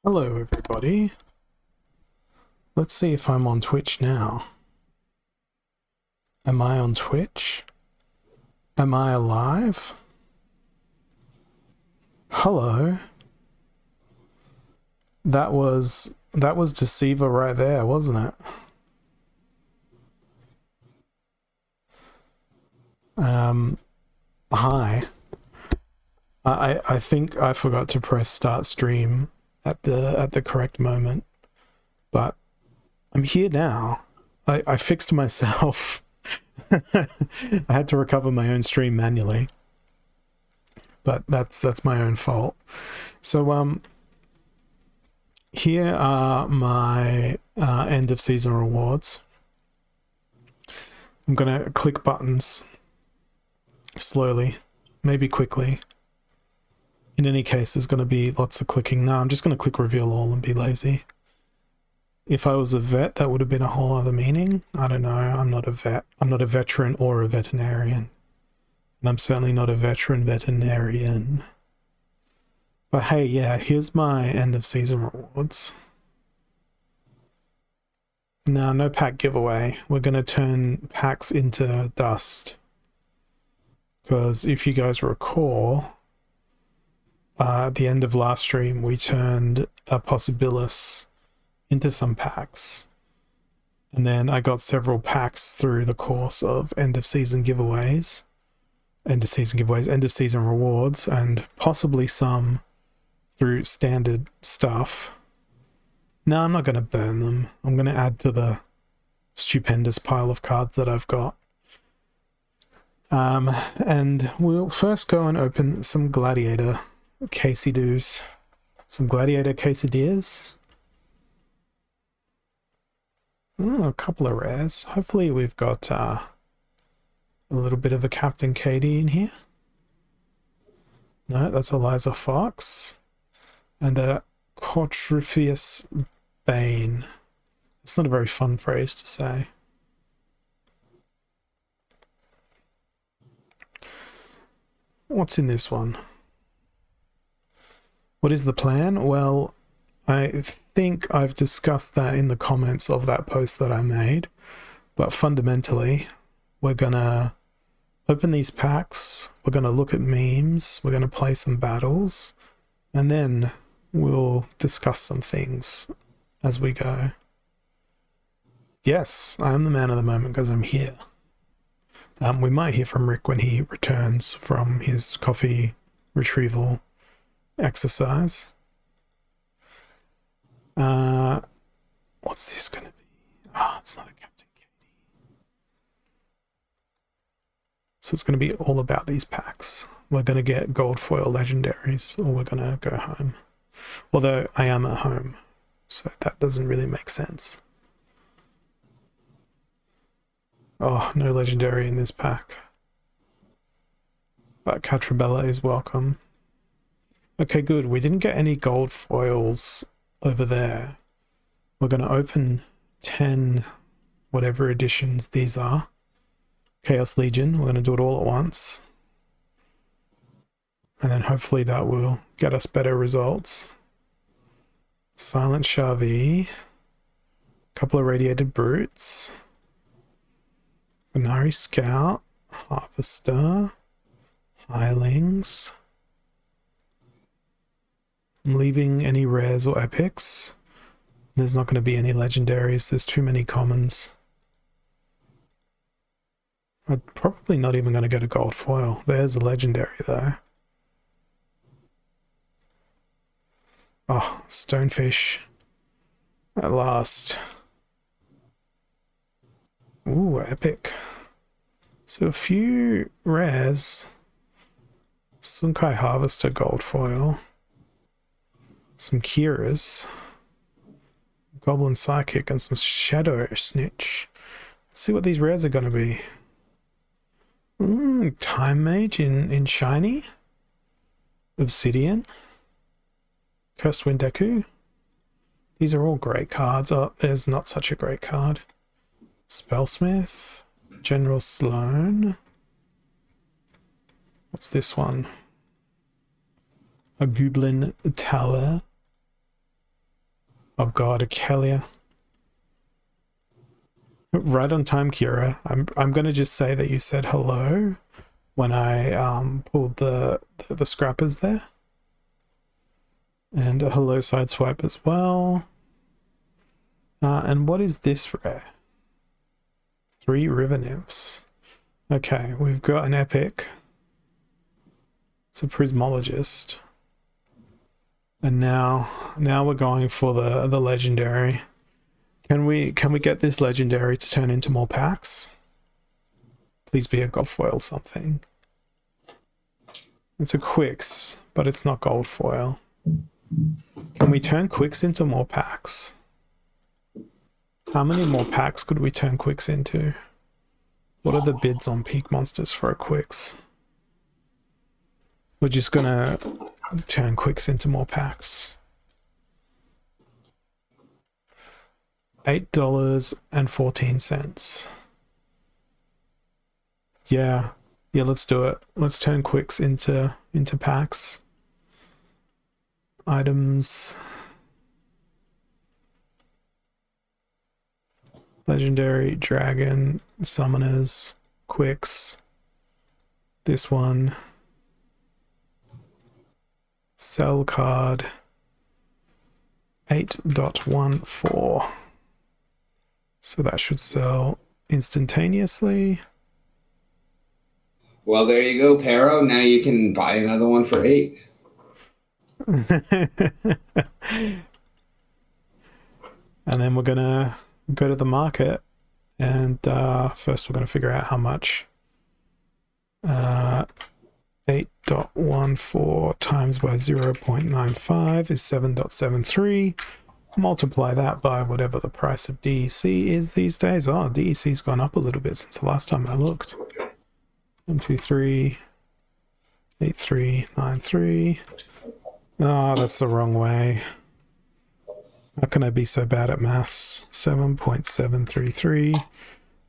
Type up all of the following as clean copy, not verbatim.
Hello everybody. Let's see if I'm on Twitch now. Am I on Twitch? Am I alive? Hello. That was Deceiver right there, wasn't it? Hi. I think I forgot to press start stream at the correct moment. But I'm here now. I fixed myself. I had to recover my own stream manually. But that's my own fault. So here are my end of season rewards. I'm gonna click buttons slowly, maybe quickly. In any case, there's gonna be lots of clicking. No, I'm just gonna click reveal all and be lazy. If I was a vet, that would have been a whole other meaning. I don't know. I'm not a vet. I'm not a veteran or a veterinarian. And I'm certainly not a veteran veterinarian. But hey, yeah, here's my end of season rewards. Now, no pack giveaway. We're going to turn packs into dust. Because if you guys recall, at the end of last stream, we turned a Possibilis into some packs. And then I got several packs through the course of end of season giveaways, end of season rewards, and possibly some through standard stuff. No, I'm not going to burn them. I'm going to add to the stupendous pile of cards that I've got. And we'll first go and open some Gladiator Quesadillas. Some Gladiator Quesadillas. Oh, a couple of rares. Hopefully we've got a little bit of a Captain Katie in here. No, that's Eliza Fox. And a Quadrifius Bane. It's not a very fun phrase to say. What's in this one? What is the plan? Well, I think I've discussed that in the comments of that post that I made, but fundamentally, we're gonna open these packs, we're gonna look at memes, we're gonna play some battles, and then we'll discuss some things as we go. Yes, I am the man of the moment because I'm here. We might hear from Rick when he returns from his coffee retrieval exercise. What's this going to be? Oh, it's not a Captain Katie. So it's going to be all about these packs. We're going to get gold foil legendaries, or we're going to go home. Although I am at home, so that doesn't really make sense. Oh, no legendary in this pack. But Catrabella is welcome. Okay, good. We didn't get any gold foils over there. We're going to open 10 whatever editions these are. Chaos Legion. We're going to do it all at once. And then hopefully that will get us better results. Silent Shavi. A couple of Radiated Brutes. Benari Scout. Harvester. Hirelings. I'm leaving any rares or epics. There's not going to be any legendaries. There's too many commons. I'm probably not even going to get a gold foil. There's a legendary though. Oh, Stonefish. At last. Ooh, epic. So a few rares. Sunkai Harvester gold foil. Some Kiras. Goblin Psychic and some Shadow Snitch. Let's see what these rares are going to be. Time Mage in Shiny. Obsidian. Cursed Wind Deku. These are all great cards. Oh, there's not such a great card. Spellsmith. General Sloan. What's this one? A Goblin Tower. Oh god, Akelia. Right on time, Kira. I'm gonna just say that you said hello when I pulled the scrappers there. And a hello sideswipe as well. And what is this rare? 3 river nymphs. Okay, we've got an epic. It's a prismologist. And now we're going for the legendary. Can we get this legendary to turn into more packs? Please be a gold foil something. It's a Quicks, but it's not gold foil. Can we turn Quicks into more packs? How many more packs could we turn Quicks into? What are the bids on Peak Monsters for a Quicks? We're just gonna turn Quicks into more packs. $8.14. Yeah, let's do it. Let's turn Quicks into packs. Items. Legendary, Dragon, Summoners, Quicks. This one. Sell card. 8.14. So that should sell instantaneously. Well, there you go, Pero. Now you can buy another one for 8. And then we're gonna go to the market, and first we're gonna figure out how much 8.14 times by 0.95 is 7.73. Multiply that by whatever the price of DEC is these days. Oh, DEC's gone up a little bit since the last time I looked. 123.8393. Oh, that's the wrong way. How can I be so bad at maths? 7.733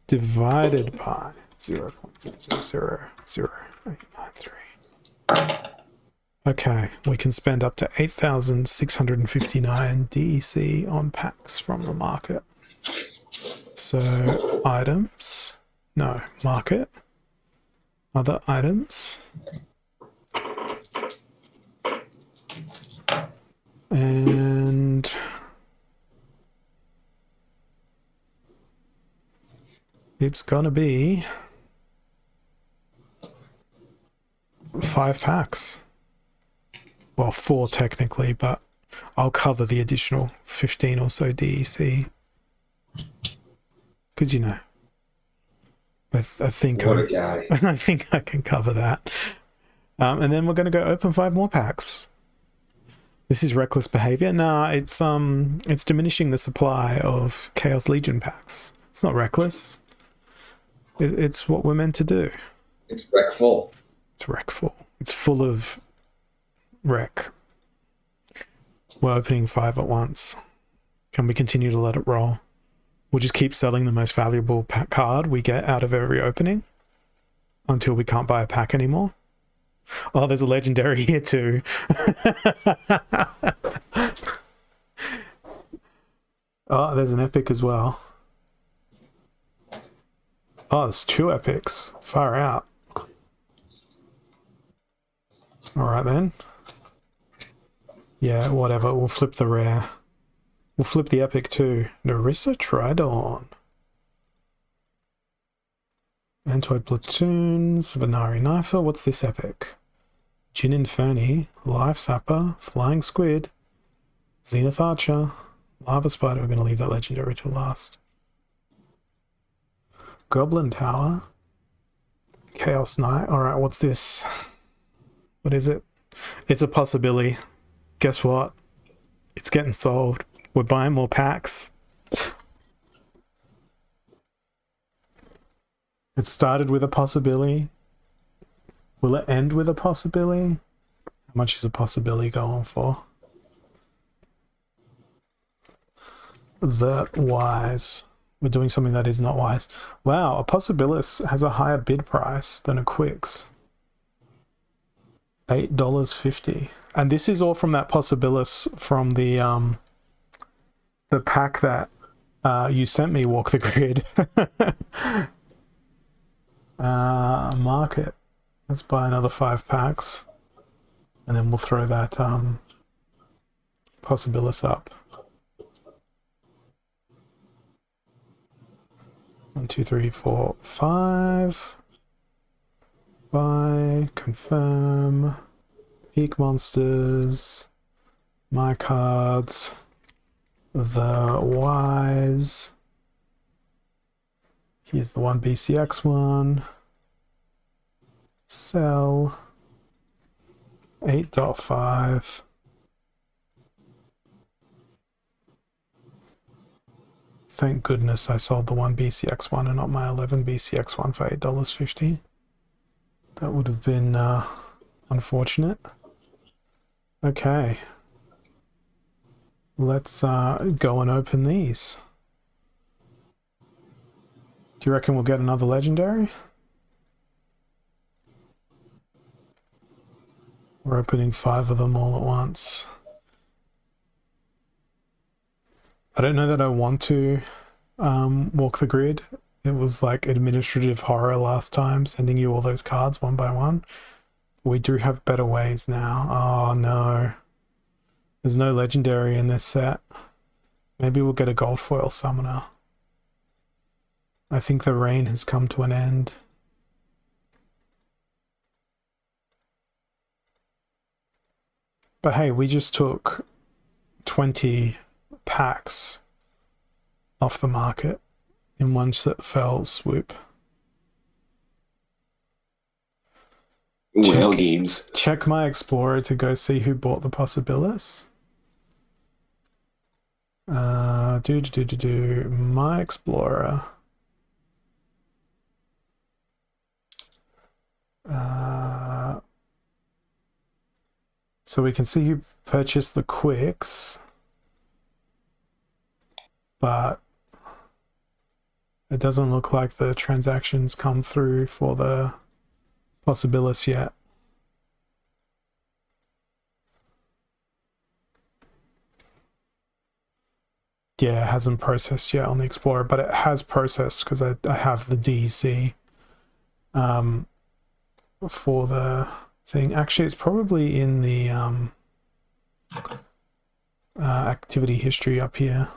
divided by 0.0000893. Okay, we can spend up to 8,659 DEC on packs from the market. So, items. No, market. Other items. And it's gonna be 5 packs. Well, 4 technically, but I'll cover the additional 15 or so DEC. Because, you know, I think What a guy. I think I can cover that. And then we're going to go open 5 more packs. This is reckless behavior. Nah, it's diminishing the supply of Chaos Legion packs. It's not reckless. It's what we're meant to do. It's wreckful. It's wreckful. It's full of wreck. We're opening 5 at once. Can we continue to let it roll? We'll just keep selling the most valuable card we get out of every opening until we can't buy a pack anymore. Oh, there's a legendary here too. Oh, there's an epic as well. Oh, there's 2 epics. Far out. Alright then. Yeah, whatever. We'll flip the rare. We'll flip the epic too. Narissa Tridon. Antoid Platoons. Venari Knifer. What's this epic? Jin Inferni. Life Sapper. Flying Squid. Zenith Archer. Lava Spider. We're going to leave that legendary till last. Goblin Tower. Chaos Knight. Alright, what's this? What is it? It's a possibility. Guess what? It's getting solved. We're buying more packs. It started with a possibility. Will it end with a possibility? How much is a possibility going for? That wise. We're doing something that is not wise. Wow, a possibilis has a higher bid price than a Quicks. $8.50. And this is all from that possibilis from the the pack that you sent me, Walk the Grid. Market. Let's buy another 5 packs. And then we'll throw that Possibilis up. 1, 2, 3, 4, 5. Buy, confirm, peak monsters, my cards, the Ys. Here's the 1 BCX one. Sell. 8.5. Thank goodness I sold the 1 BCX one and not my 11 BCX one for $8.50. That would have been unfortunate. Okay. Let's go and open these. Do you reckon we'll get another legendary? We're opening 5 of them all at once. I don't know that I want to walk the grid. It was like administrative horror last time, sending you all those cards one by one. We do have better ways now. Oh no. There's no legendary in this set. Maybe we'll get a gold foil summoner. I think the rain has come to an end. But hey, we just took 20 packs off the market in one fell swoop. Whale games. Check my Explorer to go see who bought the Possibilis. My Explorer. So we can see who purchased the Quicks, but it doesn't look like the transactions come through for the Possibilis yet. Yeah, it hasn't processed yet on the Explorer, but it has processed because I have the DEC for the thing. Actually, it's probably in the activity history up here.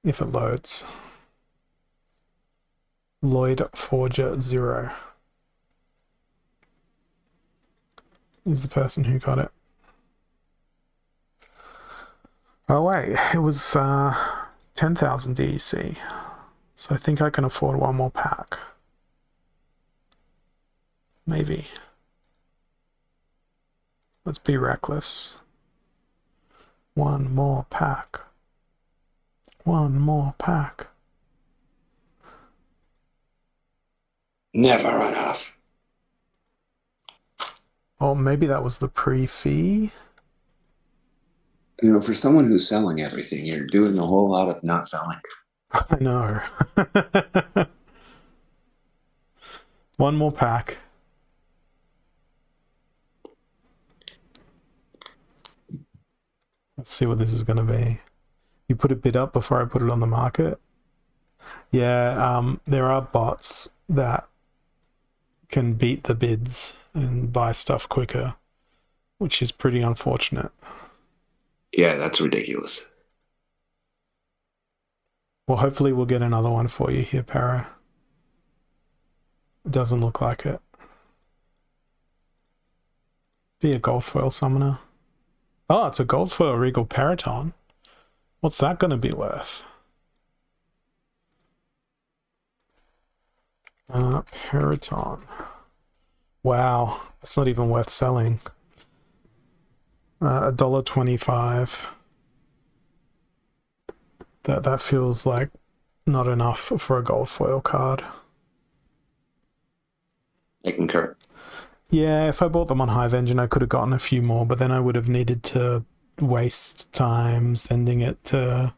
If it loads. Lloyd Forger 0 is the person who got it. Oh wait, it was 10,000 DEC. So I think I can afford one more pack. Maybe. Let's be reckless. One more pack. One more pack. Never enough. Oh, maybe that was the pre-fee. You know, for someone who's selling everything, you're doing a whole lot of not selling. I know. One more pack. Let's see what this is going to be. You put a bid up before I put it on the market. Yeah, there are bots that can beat the bids and buy stuff quicker, which is pretty unfortunate. Yeah, that's ridiculous. Well, hopefully we'll get another one for you here, Para. It doesn't look like it. Be a gold foil summoner. Oh, it's a gold foil Regal Periton. What's that going to be worth? Periton. Wow, that's not even worth selling. $1.25. That feels like not enough for a gold foil card. I concur. Yeah, if I bought them on Hive Engine, I could have gotten a few more, but then I would have needed to waste time sending it to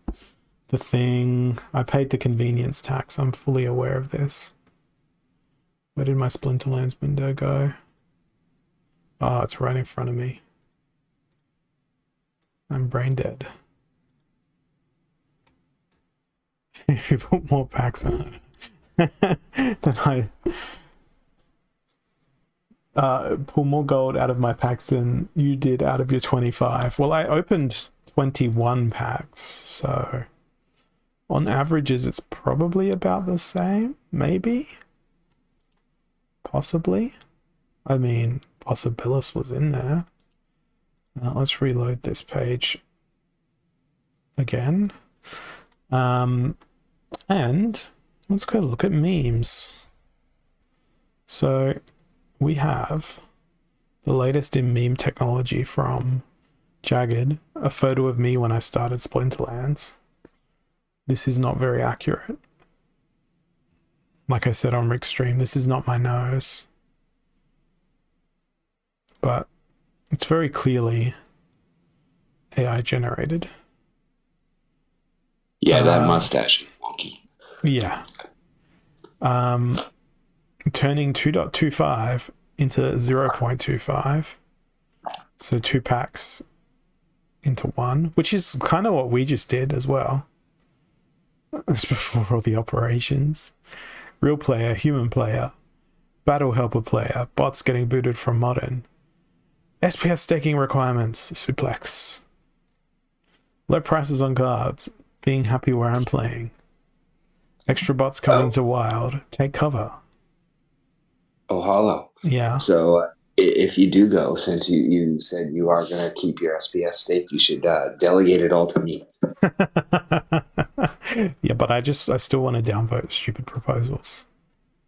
the thing. I paid the convenience tax. I'm fully aware of this. Where did my Splinterlands window go? Oh, it's right in front of me. I'm brain dead. If you put more packs on then I pull more gold out of my packs than you did out of your 25. Well, I opened 21 packs, so on averages it's probably about the same, maybe, possibly. I mean, Possibilis was in there. Let's reload this page again. And let's go look at memes. So we have the latest in meme technology from Jagged, a photo of me when I started Splinterlands. This is not very accurate. Like I said on Rick's stream, this is not my nose. But it's very clearly AI generated. Yeah, that mustache is wonky. Yeah. Turning 2.25 into 0.25. So 2 packs into 1, which is kind of what we just did as well. That's before all the operations. Real player, human player, battle helper player, bots getting booted from modern. SPS staking requirements, suplex. Low prices on cards, being happy where I'm playing. Extra bots coming to wild, take cover. Oh, hollow. Yeah. So if you do go, since you said you are going to keep your SPS stake, you should delegate it all to me. Yeah, but I still want to downvote stupid proposals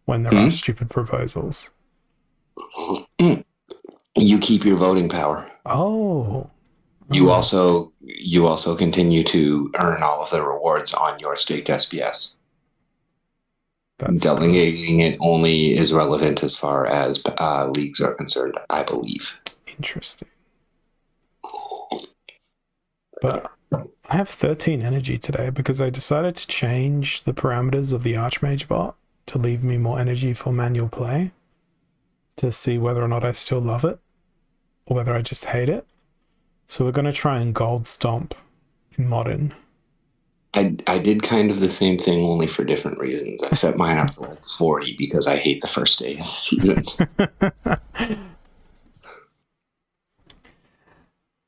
when there are stupid proposals. You keep your voting power. Oh. You also continue to earn all of the rewards on your staked SPS. Delegating it only is relevant as far as leagues are concerned, I believe. Interesting. But I have 13 energy today because I decided to change the parameters of the Archmage bot to leave me more energy for manual play to see whether or not I still love it or whether I just hate it. So we're going to try and gold stomp in Modern. I did kind of the same thing, only for different reasons. I set mine up to like 40 because I hate the first day of the season.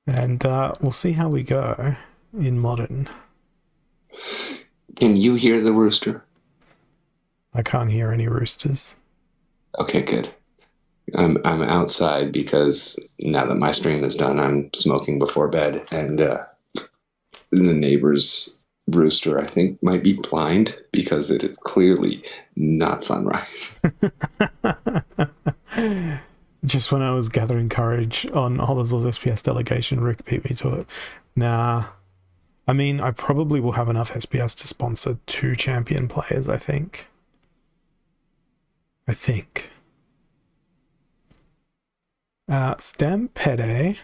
And we'll see how we go in Modern. Can you hear the rooster? I can't hear any roosters. Okay, good. I'm outside because now that my stream is done, I'm smoking before bed, and the neighbor's rooster, I think, might be blind because it is clearly not sunrise. Just when I was gathering courage on Holizor's SPS delegation, Rick beat me to it. Nah. I mean, I probably will have enough SPS to sponsor 2 champion players, I think. Stampede,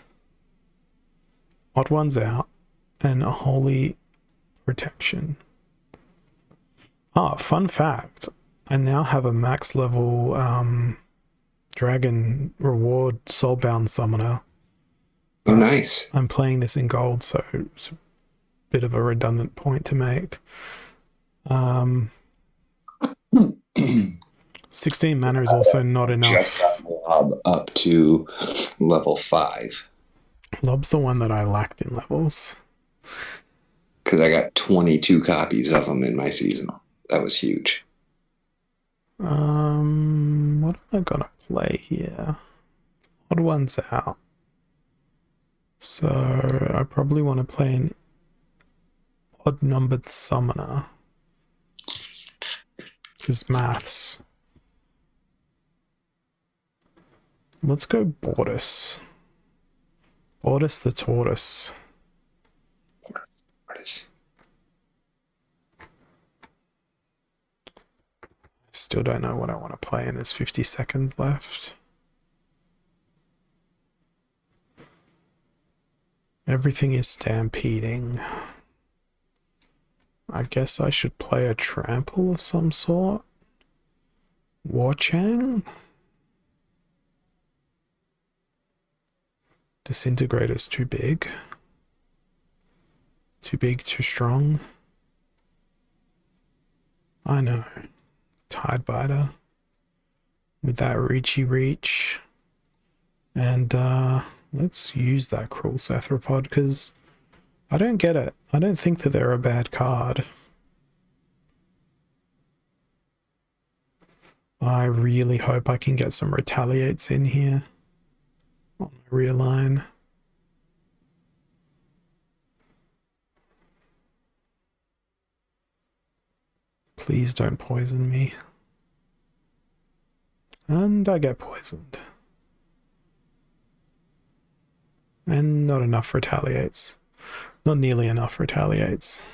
Odd Ones Out, and a Holy Protection. Fun fact. I now have a max level Dragon Reward Soulbound Summoner. Oh, nice. I'm playing this in gold, so it's a bit of a redundant point to make. 16 mana is also not enough. Just got Lob up to level 5. Lob's the one that I lacked in levels. Because I got 22 copies of them in my seasonal. That was huge. What am I gonna play here? Odd One's Out. So I probably want to play an odd numbered summoner. Because maths. Let's go Bortus. Bortus the Tortoise. Tortoise. Still don't know what I want to play, and there's 50 seconds left. Everything is stampeding. I guess I should play a trample of some sort. Warchang? Disintegrator's too big. Too big, too strong. I know. Tide Biter. With that reachy reach. And let's use that Cruel Cephropod, because I don't get it. I don't think that they're a bad card. I really hope I can get some Retaliates in here on my rear line. Please don't poison me. And I get poisoned. And not enough Retaliates. Not nearly enough Retaliates.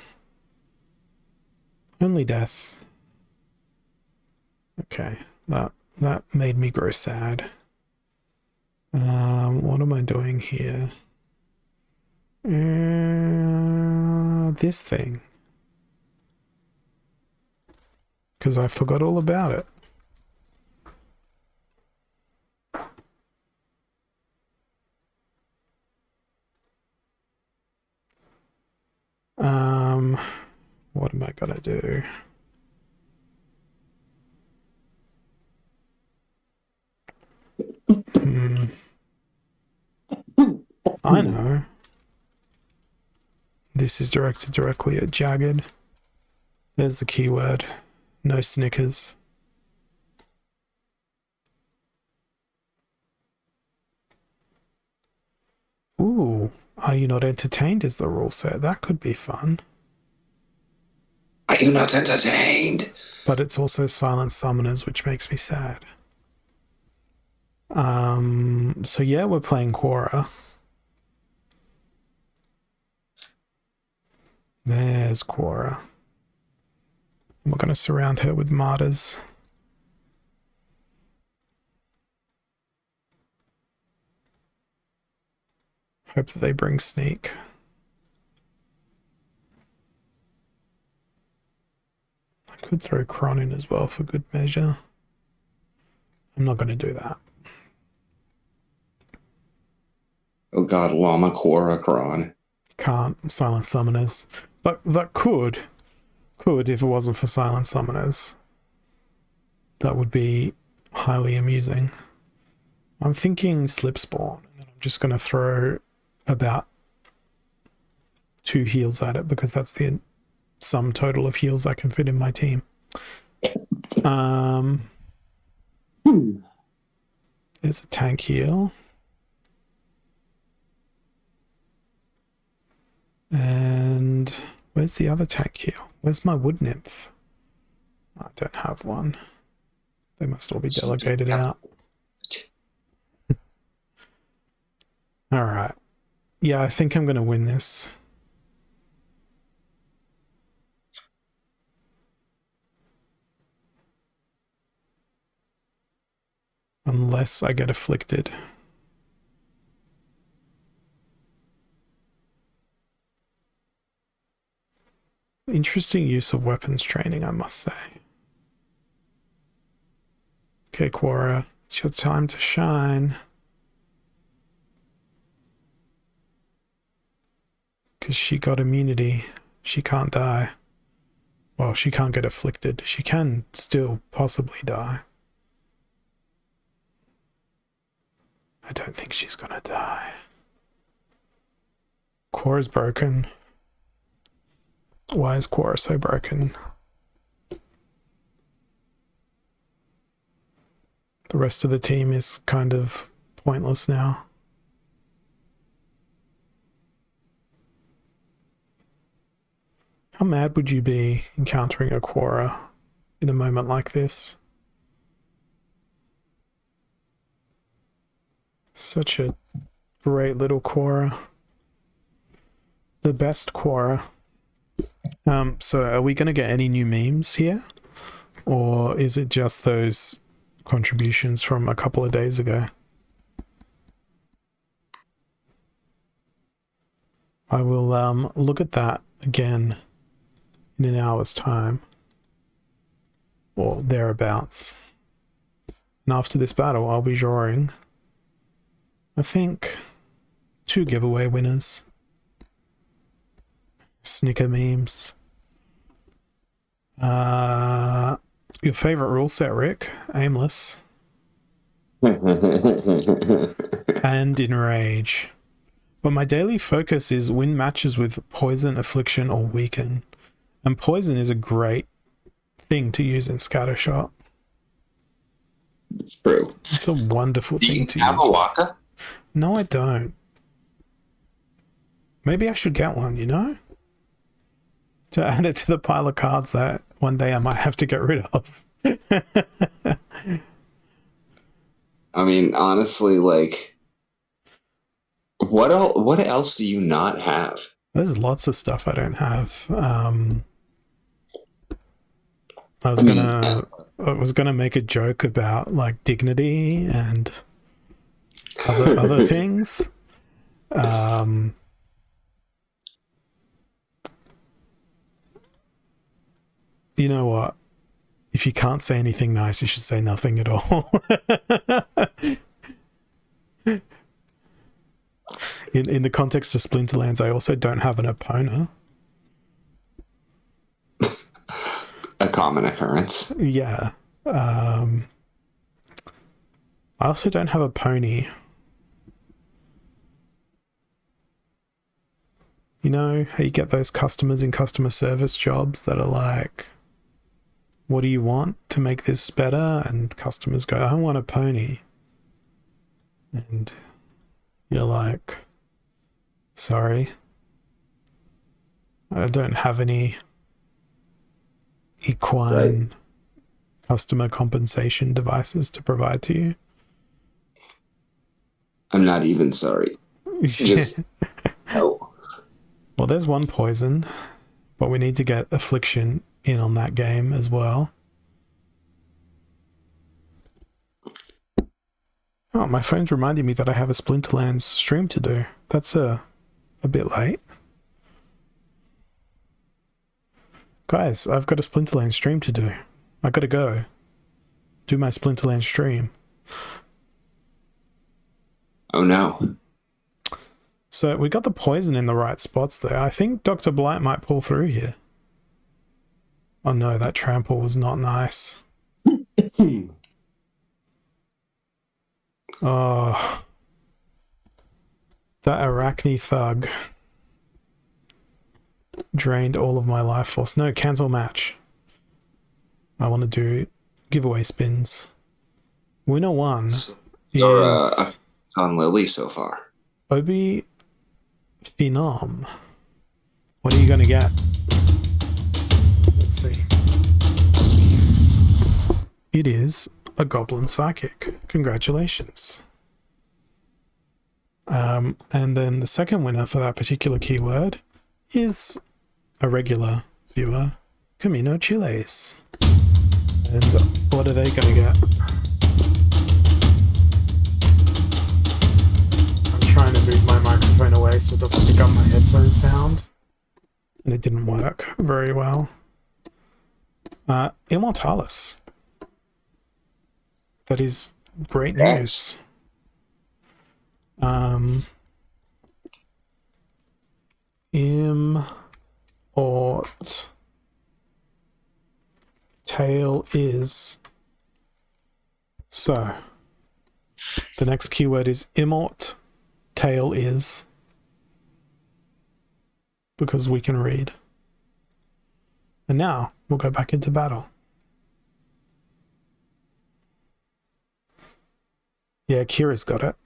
Only death. Okay, that made me grow sad. What am I doing here? This thing. Because I forgot all about it. What am I gonna do? I know. This is directed directly at Jagged. There's the keyword. No Snickers. Ooh, are you not entertained is the rule set. That could be fun. Are you not entertained? But it's also Silent Summoners, which makes me sad. So yeah, we're playing Quora. There's Quora. We're going to surround her with martyrs. Hope that they bring Sneak. I could throw Kron in as well for good measure. I'm not going to do that. Oh god, Llama Quora Kron. Can't. Silent Summoners. But that could if it wasn't for Silent Summoners. That would be highly amusing. I'm thinking Slip Spawn, and then I'm just going to throw about 2 heals at it, because that's the sum total of heals I can fit in my team. There's a tank heal. And where's the other tank heal? Where's my Wood Nymph? I don't have one. They must all be delegated out. Alright. Yeah, I think I'm going to win this. Unless I get afflicted. Interesting use of weapons training, I must say. Okay, Quora, it's your time to shine. Because she got immunity. She can't die. Well, she can't get afflicted. She can still possibly die. I don't think she's gonna die. Quora's broken. Why is Quora so broken? The rest of the team is kind of pointless now. How mad would you be encountering a Quora in a moment like this? Such a great little Quora. The best Quora. So are we going to get any new memes here? Or is it just those contributions from a couple of days ago? I will look at that again in an hour's time. Or thereabouts. And after this battle, I'll be drawing, I think, 2 giveaway winners. Snicker memes. Your favorite rule set, Rick? Aimless. And Enrage. But my daily focus is win matches with Poison, Affliction, or Weaken. And Poison is a great thing to use in Scattershot. True. It's a wonderful thing to use. Do you have a Waka? No, I don't. Maybe I should get one, you know? To add it to the pile of cards that one day I might have to get rid of. I mean, honestly, like, what else do you not have? There's lots of stuff I don't have. I was gonna make a joke about like dignity and other things. You know what? If you can't say anything nice, you should say nothing at all. In the context of Splinterlands, I also don't have an opponent. A common occurrence. Yeah. I also don't have a pony. You know how you get those customers in customer service jobs that are like, what do you want to make this better? And customers go, I want a pony. And you're like, sorry, I don't have any equine customer compensation devices to provide to you. I'm not even sorry. Just no. Well, there's one poison, but we need to get Affliction in on that game as well. Oh, my phone's reminding me that I have a Splinterlands stream to do. That's a bit late. Guys, I've got a Splinterlands stream to do. I gotta go. Do my Splinterlands stream. Oh no. So we got the poison in the right spots there. I think Dr. Blight might pull through here. Oh no, that trample was not nice. Oh. That Arachne thug drained all of my life force. No, cancel match. I want to do giveaway spins. Winner one is on Lily so far. Obi Phenom. What are you going to get? Let's see. It is a Goblin Psychic. Congratulations. And then the second winner for that particular keyword is a regular viewer, Camino Chiles. And what are they going to get? I'm trying to move my microphone away so it doesn't pick up my headphone sound. And it didn't work very well. Immortalis. That is great news. Tail is. So the next keyword is tail is, because we can read. And now we'll go back into battle. Yeah, Kira's got it.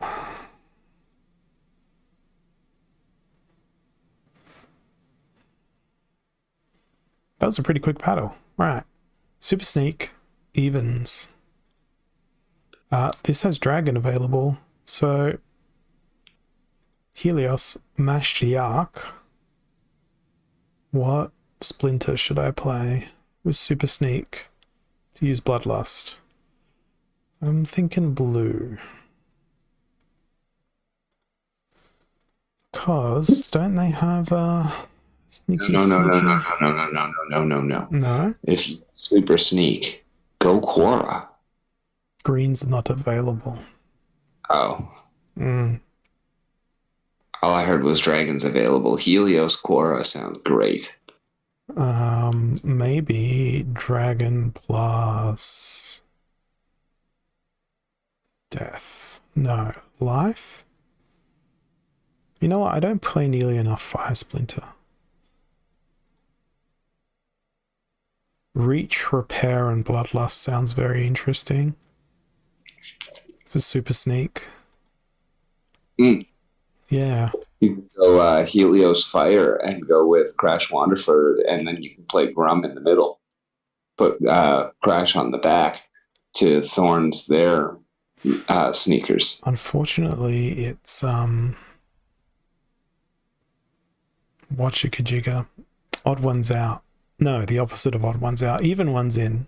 That was a pretty quick battle. Right. Super Sneak evens. This has Dragon available. So Helios Matriarch. What Splinter should I play with Super Sneak to use Bloodlust? I'm thinking blue. Because don't they have sneaky? No. No? If you Super Sneak, go Quora. Green's not available. Oh. All I heard was dragons available. Helios Quora sounds great. Maybe dragon plus death. No, life? You know what? I don't play nearly enough Fire Splinter. Reach, Repair, and Bloodlust sounds very interesting. For Super Sneak. Mm. Yeah. You can go Helios Fire and go with Crash Wanderford, and then you can play Grum in the middle. Put Crash on the back to Thorns their sneakers. Unfortunately, it's Watchakajigga. Odd one's out. No, the opposite of odd one's out. Even one's in.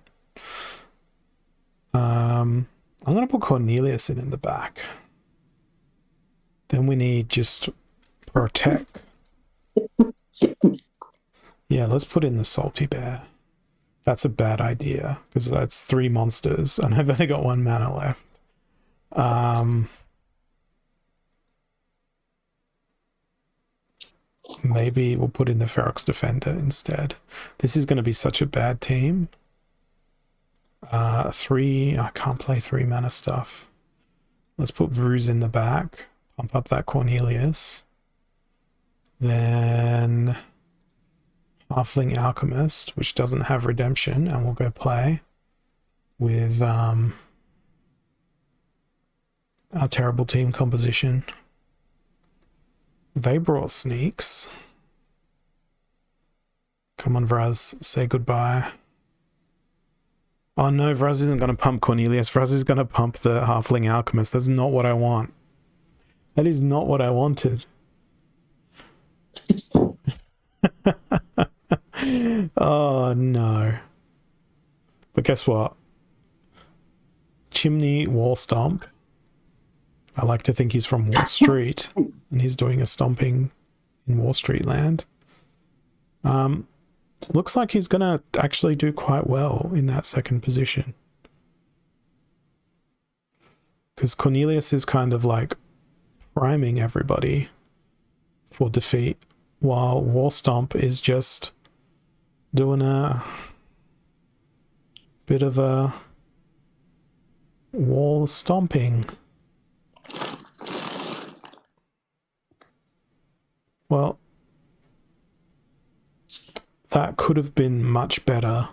I'm gonna put Cornelius in the back. Then we need just Protect. Yeah, let's put in the Salty Bear. That's a bad idea because that's 3 monsters and I've only got 1 mana left. Maybe we'll put in the Ferox Defender instead. This is going to be such a bad team. 3, I can't play 3 mana stuff. Let's put Vruz in the back. Pump up that Cornelius. Then Halfling Alchemist, which doesn't have redemption, and we'll go play with our terrible team composition. They brought sneaks. Come on, Vraz, say goodbye. Oh no, Vraz isn't going to pump Cornelius. Vraz is going to pump the Halfling Alchemist. That's not what I want. That is not what I wanted. Oh no. But guess what? Chimney Wall Stomp. I like to think he's from Wall Street and he's doing a stomping in Wall Street land. Looks like he's gonna actually do quite well in that second position. Because Cornelius is kind of like priming everybody for defeat, while Wall Stomp is just doing a bit of a wall stomping. Well, that could have been much better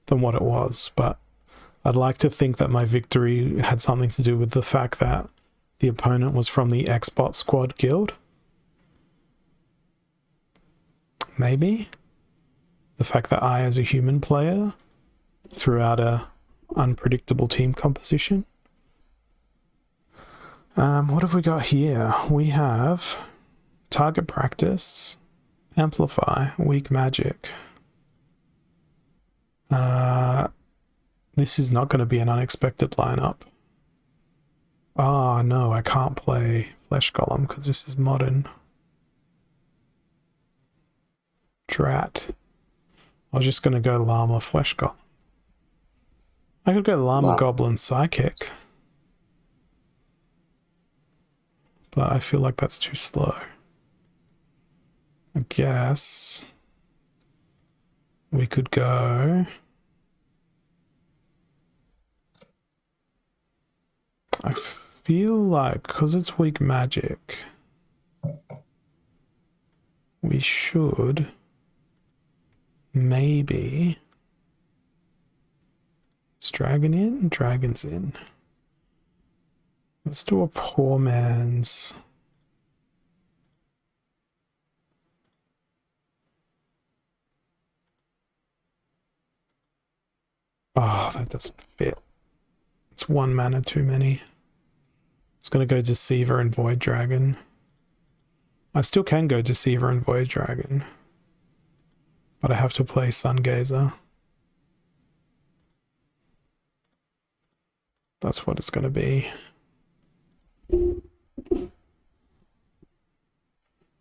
than what it was, but I'd like to think that my victory had something to do with the fact that the opponent was from the Xbot Squad Guild. Maybe. The fact that I, as a human player, threw out a unpredictable team composition. What have we got here? We have Target Practice, Amplify, Weak Magic. This is not going to be an unexpected lineup. Oh no, I can't play Flesh Golem because this is modern. Drat. I was just going to go Llama Flesh Golem. I could go Llama Goblin Psychic. But I feel like that's too slow. I guess we could go... I feel like, because it's weak magic, we should maybe... Is Dragon in? Dragon's in. Let's do a poor man's... Oh, that doesn't fit. It's 1 mana too many. It's going to go Deceiver and Void Dragon. I still can go Deceiver and Void Dragon. But I have to play Sungazer. That's what it's going to be.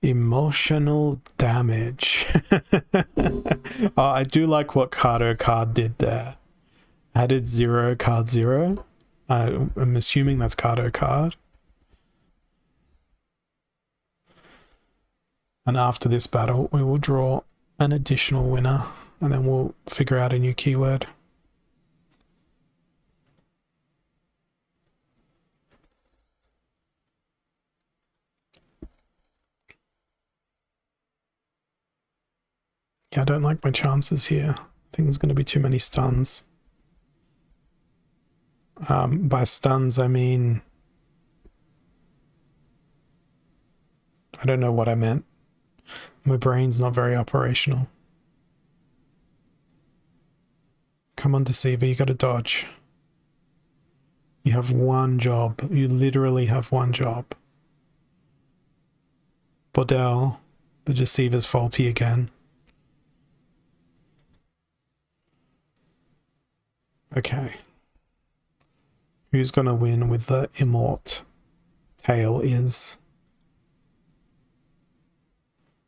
Emotional damage. Oh, I do like what Cardo Card did there. Added 0 card 0. I'm assuming that's Cardo Card. And after this battle, we will draw an additional winner, and then we'll figure out a new keyword. Yeah, I don't like my chances here. I think there's going to be too many stuns. By stuns, I mean... I don't know what I meant. My brain's not very operational. Come on, Deceiver, you gotta dodge. You have one job. You literally have one job. Bordel, the Deceiver's faulty again. Okay. Who's gonna win with the Immort tail is...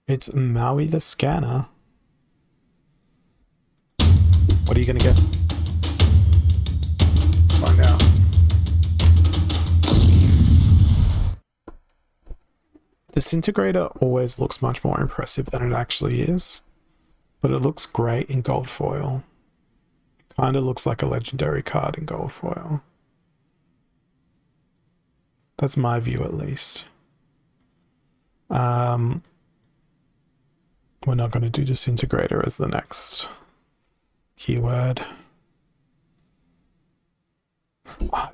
It's Maui the Scanner. What are you gonna get? Let's find out. Disintegrator always looks much more impressive than it actually is, but it looks great in gold foil. It kind of looks like a legendary card in gold foil. That's my view, at least. We're not going to do Disintegrator as the next keyword.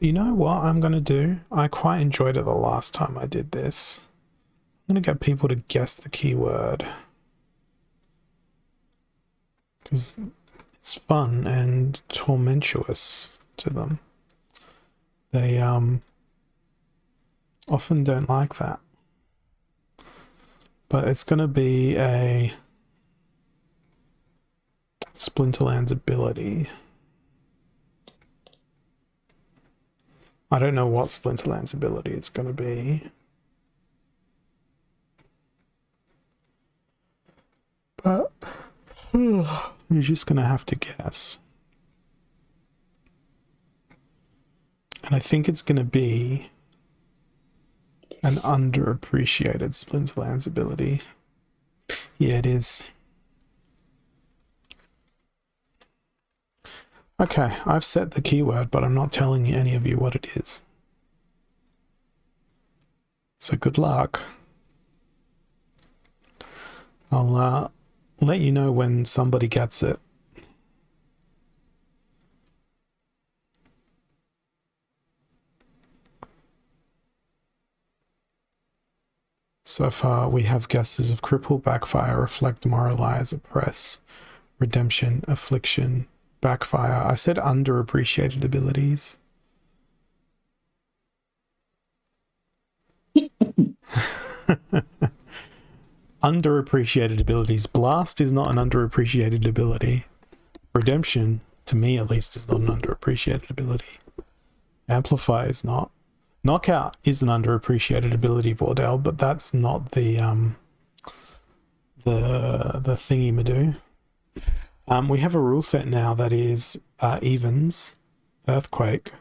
You know what I'm going to do? I quite enjoyed it the last time I did this. I'm going to get people to guess the keyword, because it's fun and tormentuous to them. They often don't like that. But it's going to be a Splinterlands ability. I don't know what Splinterlands ability it's going to be. But you're just going to have to guess. And I think it's going to be an underappreciated Splinterlands ability. Yeah, it is. Okay, I've set the keyword, but I'm not telling any of you what it is. So good luck. I'll let you know when somebody gets it. So far, we have guesses of Cripple, Backfire, Reflect, Demoralize, Oppress, Redemption, Affliction, Backfire. I said underappreciated abilities. Underappreciated abilities. Blast is not an underappreciated ability. Redemption, to me at least, is not an underappreciated ability. Amplify is not. Knockout is an underappreciated ability, Vordell, but that's not the thingy-madoo. We have a rule set now that is evens, Earthquake,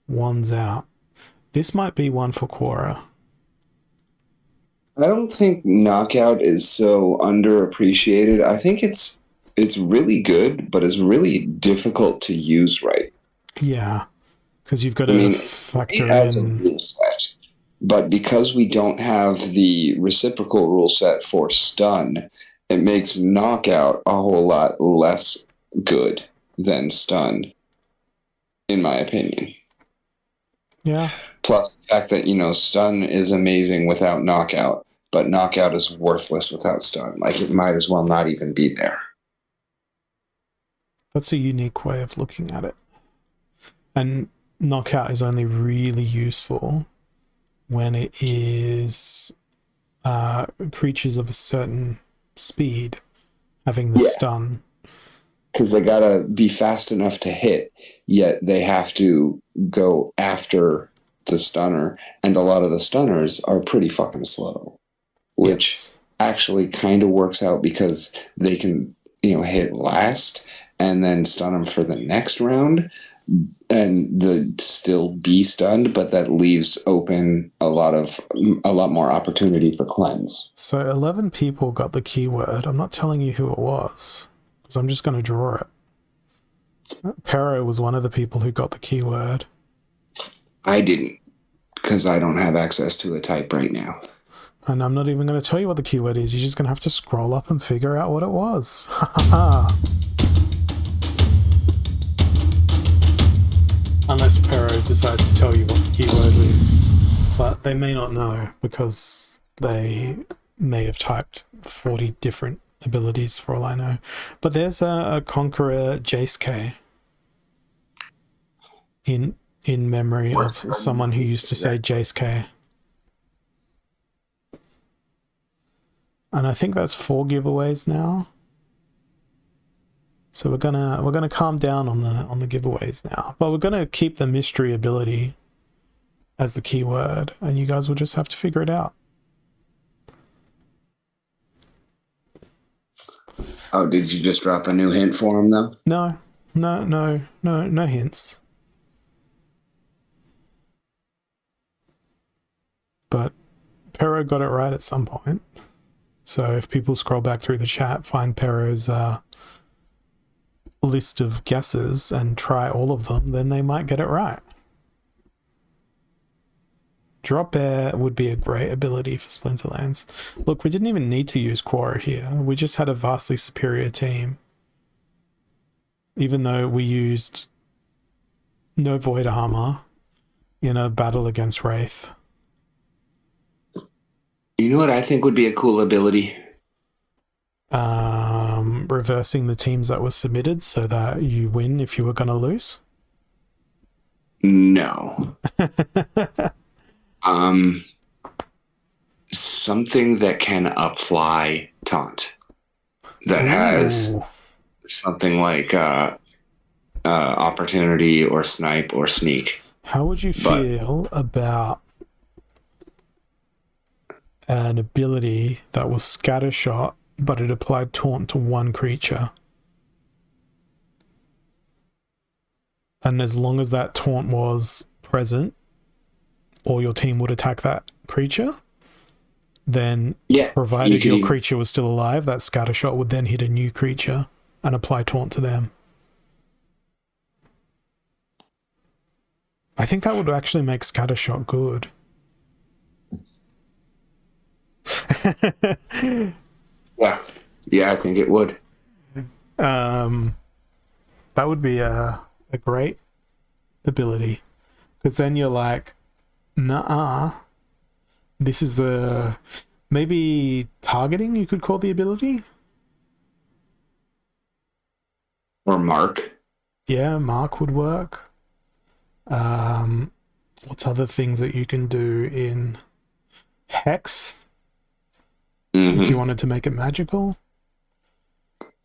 ones out. This might be one for Quora. I don't think Knockout is so underappreciated. I think it's really good, but it's really difficult to use right. Yeah, because you've got to factor it has in... a rule set, but because we don't have the reciprocal rule set for stun, it makes Knockout a whole lot less good than stun, in my opinion. Yeah. Plus the fact that, stun is amazing without Knockout, but Knockout is worthless without stun. Like, it might as well not even be there. That's a unique way of looking at it. And Knockout is only really useful when it is creatures of a certain speed having the stun. Because they gotta be fast enough to hit, yet they have to go after the stunner, and a lot of the stunners are pretty fucking slow, which actually kind of works out because they can hit last and then stun them for the next round, and the still be stunned, but that leaves open a lot more opportunity for cleanse. So 11 people got the keyword. I'm not telling you who it was, because I'm just going to draw it. Pero was one of the people who got the keyword. I didn't, because I don't have access to a type right now. And I'm not even going to tell you what the keyword is. You're just going to have to scroll up and figure out what it was. Ha ha ha. Unless Pero decides to tell you what the keyword is. But they may not know, because they may have typed 40 different abilities for all I know. But there's a Conqueror Jace K in memory of someone who used to say Jace K. And I think that's 4 giveaways now. So we're gonna calm down on the giveaways now. But we're gonna keep the mystery ability as the keyword, and you guys will just have to figure it out. Oh, did you just drop a new hint for him though? No hints. But Pero got it right at some point. So if people scroll back through the chat, find Pero's list of guesses and try all of them, then they might get it right. Drop Bear would be a great ability for Splinterlands. Look, we didn't even need to use Quora here. We just had a vastly superior team. Even though we used no Void Armor in a battle against Wraith. You know what I think would be a cool ability? Reversing the teams that were submitted so that you win if you were going to lose? No. Something that can apply taunt. That has something like opportunity or snipe or sneak. How would you feel about an ability that was scattershot, but it applied taunt to one creature? And as long as that taunt was present, or your team would attack that creature, then provided your creature was still alive, that scattershot would then hit a new creature and apply taunt to them. I think that would actually make scattershot good. Yeah, I think it would. That would be a great ability, because then you're like, nah, this is the maybe targeting, you could call the ability, or mark. Yeah, mark would work. What's other things that you can do in hex? If you wanted to make it magical,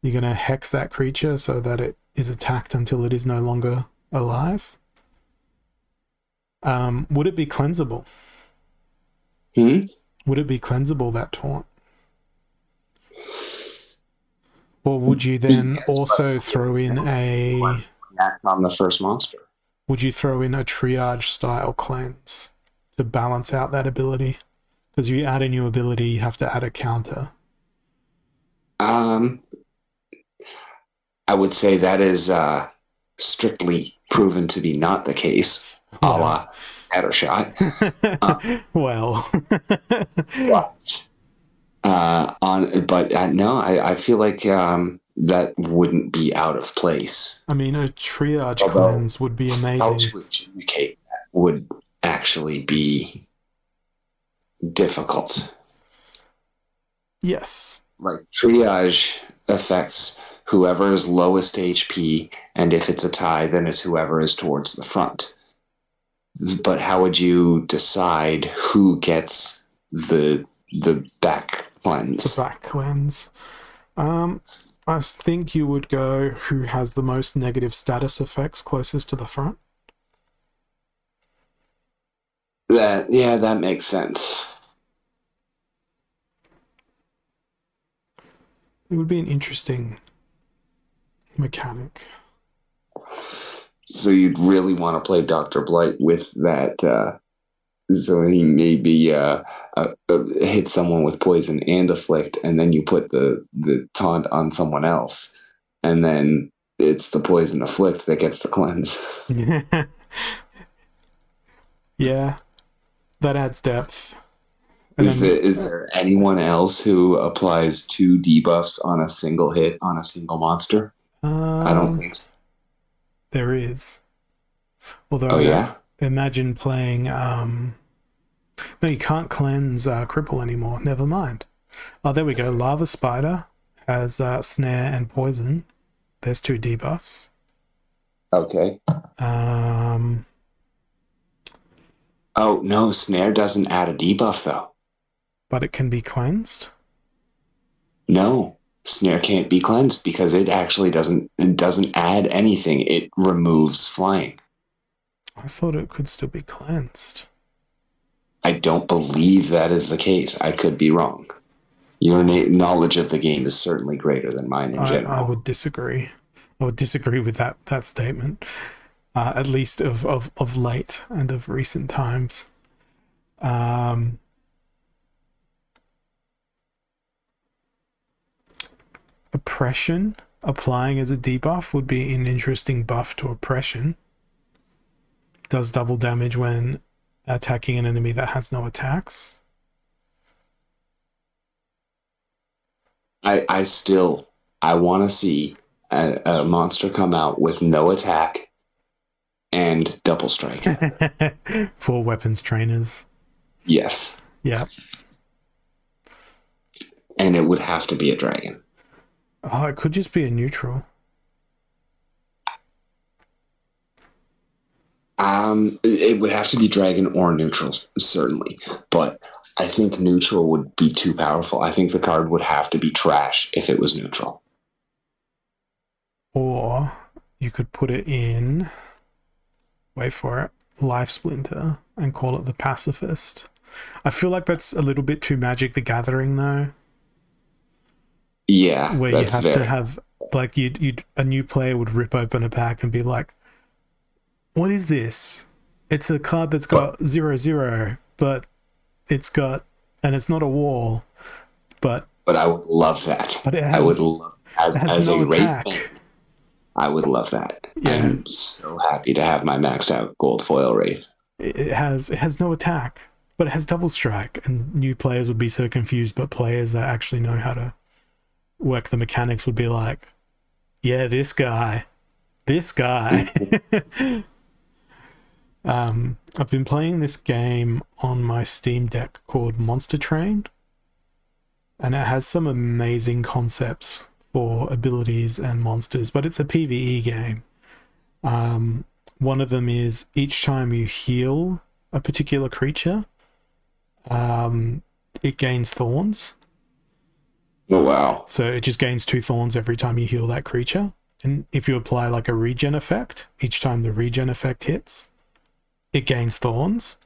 you're going to hex that creature so that it is attacked until it is no longer alive. Would it be cleansable? Would it be cleansable, that taunt? Or would you then also throw in a... React on the first monster. Would you throw in a triage style cleanse to balance out that ability? Because you add a new ability, you have to add a counter. I would say that is strictly proven to be not the case, a la Scattershot. Well. No, I feel like that wouldn't be out of place. I mean, a triage cleanse would be amazing. How to adjudicate that would actually be difficult. Yes. Like, triage affects whoever is lowest HP, and if it's a tie, then it's whoever is towards the front. But how would you decide who gets the back cleanse? The back cleanse. I think you would go who has the most negative status effects closest to the front. That makes sense. It would be an interesting mechanic. So you'd really want to play Dr. Blight with that. So he maybe hit someone with poison and afflict, and then you put the taunt on someone else, and then it's the poison afflict that gets the cleanse. Yeah, that adds depth. And Is there anyone else who applies 2 debuffs on a single hit on a single monster? I don't think so. there is. Although Oh I don't yeah? imagine playing. No, you can't cleanse cripple anymore. Never mind. Oh, there we go. Lava Spider has snare and poison. There's 2 debuffs. Okay. Oh no, snare doesn't add a debuff though. But it can be cleansed. No, snare can't be cleansed because it doesn't add anything. It removes flying. I thought it could still be cleansed. I don't believe that is the case. I could be wrong. Your knowledge of the game is certainly greater than mine in general. I would disagree. I would disagree with that statement. At least of late and of recent times. Oppression applying as a debuff would be an interesting buff to oppression. Does double damage when attacking an enemy that has no attacks. I want to see a monster come out with no attack and double strike. For weapons trainers. Yes. Yeah. And it would have to be a dragon. Oh, it could just be a neutral. It would have to be dragon or neutral, certainly. But I think neutral would be too powerful. I think the card would have to be trash if it was neutral. Or you could put it in, wait for it, Life Splinter and call it the Pacifist. I feel like that's a little bit too Magic the Gathering though. Yeah, where you have to have like you'd a new player would rip open a pack and be like, what is this? It's a card that's got 0/0, but it's got, and it's not a wall, but I would love that. But I would love as no a race attack. fan, I would love that. Yeah. I'm so happy to have my maxed out gold foil wraith. It has no attack, but it has double strike, and new players would be so confused, but players that actually know how to work the mechanics would be like, yeah, this guy. I've been playing this game on my Steam Deck called Monster Train, and it has some amazing concepts for abilities and monsters, but it's a PvE game. One of them is each time you heal a particular creature, it gains thorns. Oh, wow. So it just gains 2 thorns every time you heal that creature. And if you apply like a regen effect, each time the regen effect hits, it gains thorns.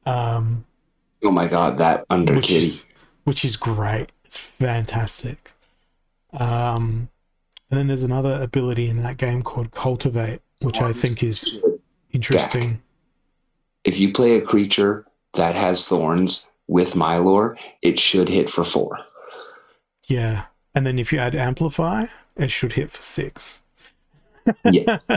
Oh my god, that under kitty. Which is great. It's fantastic. And then there's another ability in that game called Cultivate, which I think is interesting. Jack, if you play a creature that has thorns with my lore, it should hit for 4. Yeah. And then if you add Amplify, it should hit for 6. Yes.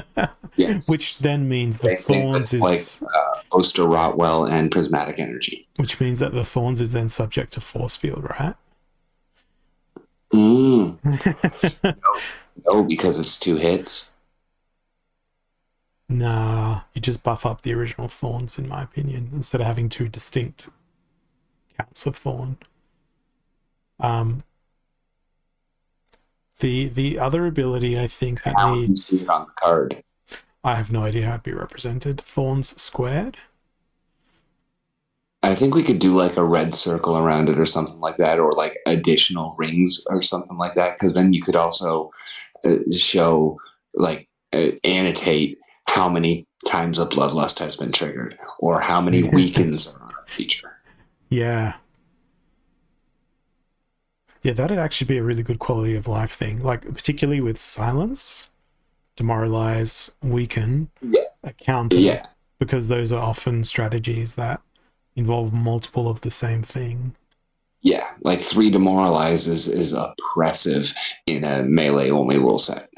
Yes. Which then means the thorns is like Oster Rotwell and Prismatic Energy. Which means that the thorns is then subject to force field, right? No, because it's 2 hits. Nah, you just buff up the original thorns, in my opinion, instead of having 2 distinct counts of thorn. The other ability I think that How needs... do you see it on the card? I have no idea how it'd be represented. Thorns squared? I think we could do like a red circle around it or something like that, or like additional rings or something like that, because then you could also show, like, annotate how many times a bloodlust has been triggered or how many weakens are on a feature. Yeah. Yeah, that'd actually be a really good quality of life thing, like particularly with silence. demoralize, weaken, Yeah. a counter, Yeah. because those are often strategies that involve multiple of the same thing. Yeah. Like 3 demoralize is oppressive in a melee only rule set.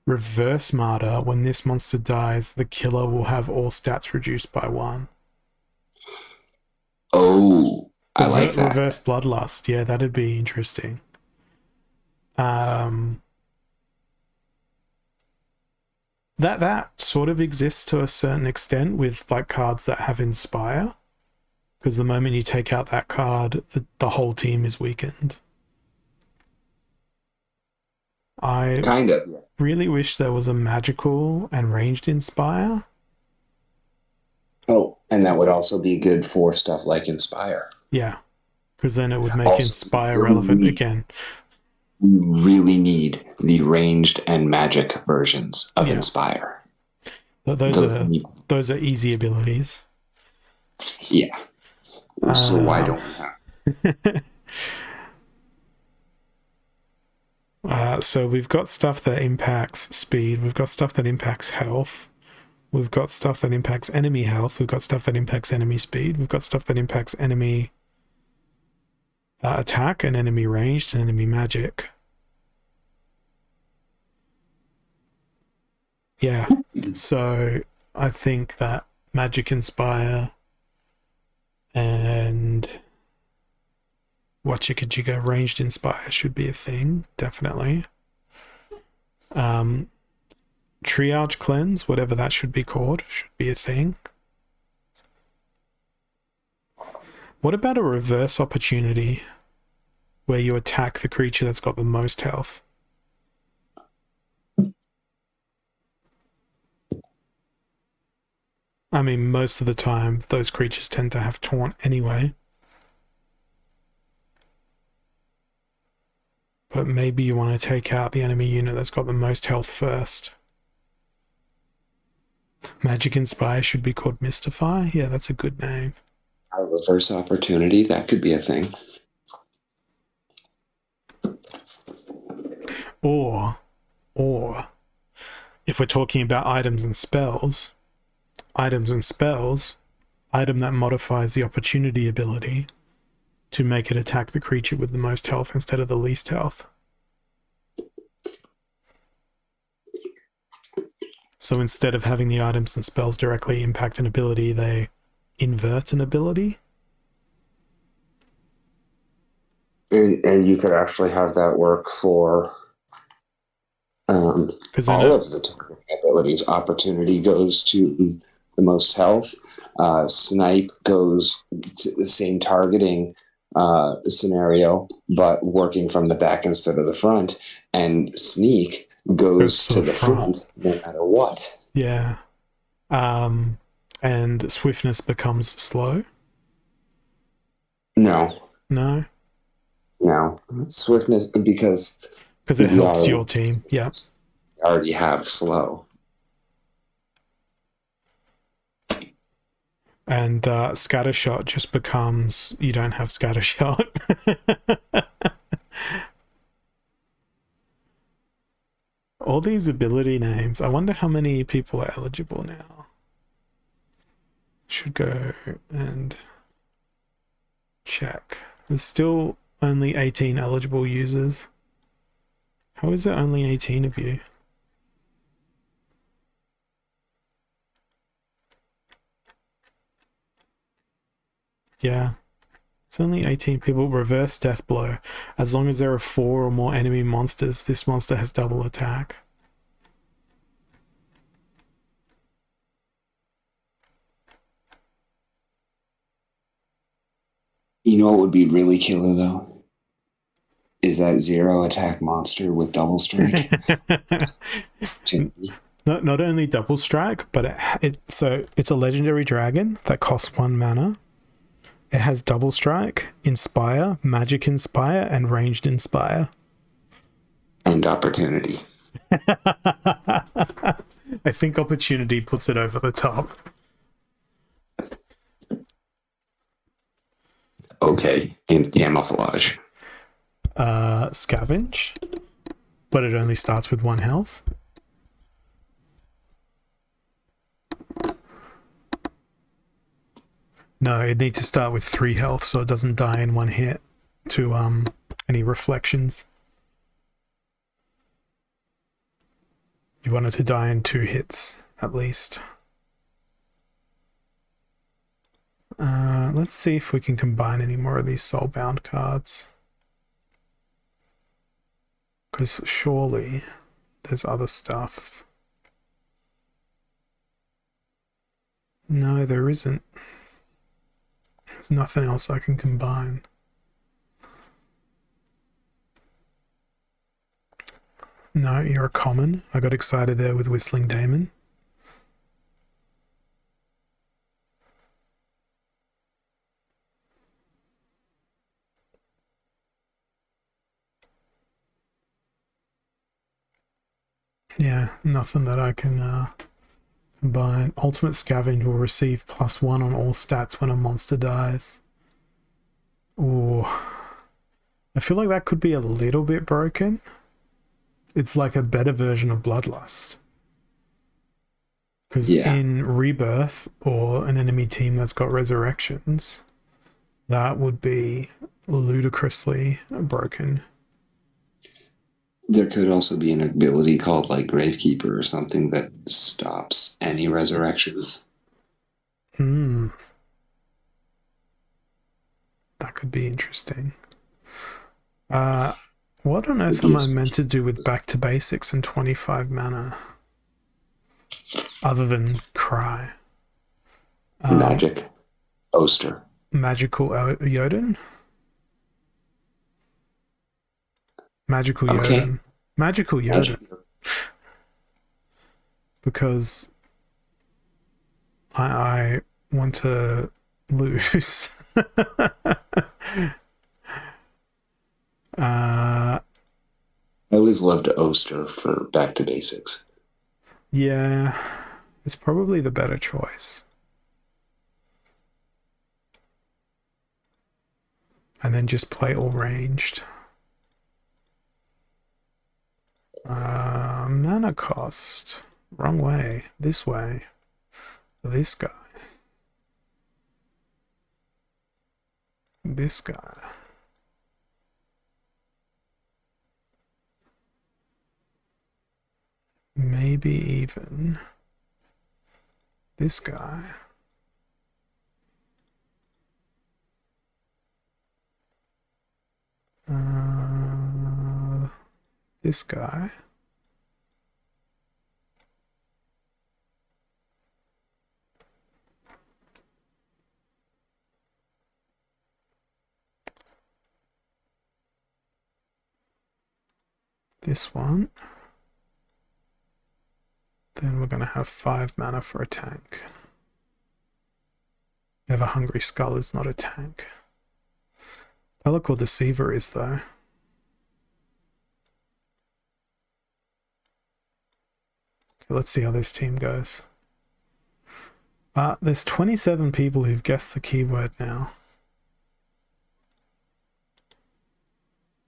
Reverse martyr. When this monster dies, the killer will have all stats reduced by 1. Oh, I like that. Reverse bloodlust. Yeah, that'd be interesting. That sort of exists to a certain extent with like cards that have inspire, because the moment you take out that card, the whole team is weakened. I Kind of. really wish there was a magical and ranged inspire. Oh, and that would also be good for stuff like Inspire. Yeah, because then it would make Also, inspire relevant again. We really need the ranged and magic versions of Yeah. Inspire. Those are easy abilities. Yeah. So why don't we have? So we've got stuff that impacts speed. We've got stuff that impacts health. We've got stuff that impacts enemy health. We've got stuff that impacts enemy speed. We've got stuff that impacts enemy attack and enemy ranged and enemy magic. Yeah. So I think that magic inspire and whatchikajigga ranged inspire should be a thing, definitely. Triage cleanse, whatever that should be called, should be a thing. What about a reverse opportunity where you attack the creature that's got the most health? I mean, most of the time, those creatures tend to have taunt anyway. But maybe you want to take out the enemy unit that's got the most health first. Magic Inspire should be called Mystify. Yeah, that's a good name. A reverse opportunity, that could be a thing. Or if we're talking about items and spells, item that modifies the opportunity ability to make it attack the creature with the most health instead of the least health. So instead of having the items and spells directly impact an ability, they invert an ability. And you could actually have that work for all of the target abilities. Opportunity goes to the most health. Snipe goes to the same targeting scenario, but working from the back instead of the front. And sneak goes to the front no matter what. Yeah. And swiftness becomes slow? No. Swiftness, because it helps your team. Yeah. Already have slow. And scattershot just becomes you don't have scattershot. All these ability names. I wonder how many people are eligible now. Should go and check. There's still only 18 eligible users. How is there only 18 of you? Yeah. It's only 18 people. Reverse death blow. As long as there are 4 or more enemy monsters, this monster has double attack. You know what would be really killer though? Is that 0 attack monster with double strike? Not only double strike, but it's a legendary dragon that costs 1 mana. It has double strike, inspire, magic inspire, and ranged inspire. And opportunity. I think opportunity puts it over the top. Okay, and camouflage. Scavenge, but it only starts with 1 health. No, it needs to start with 3 health so it doesn't die in one hit to any reflections. You want it to die in 2 hits at least. Let's see if we can combine any more of these soulbound cards. Because surely there's other stuff. No, there isn't. There's nothing else I can combine. No, you're a common. I got excited there with Whistling Damon. Yeah, nothing that I can combine. Ultimate Scavenge will receive +1 on all stats when a monster dies. Ooh. I feel like that could be a little bit broken. It's like a better version of Bloodlust. Because in Rebirth, or an enemy team that's got resurrections, that would be ludicrously broken. There could also be an ability called like Gravekeeper or something that stops any resurrections. That could be interesting. What on earth am I meant to do with Back to Basics and 25 mana? Other than cry. Magic. Oster. Magical Jotun? Magical Jotun. Magical Jotun. Because I want to lose. I always loved Oster for Back to Basics. Yeah, it's probably the better choice. And then just play all ranged. Mana cost. Wrong way. This way. This guy. This guy. Maybe even this guy. This guy. This one. Then we're going to have 5 mana for a tank. Ever Hungry Skull is not a tank. Pellicle Deceiver is, though. Okay, let's see how this team goes. There's 27 people who've guessed the keyword now.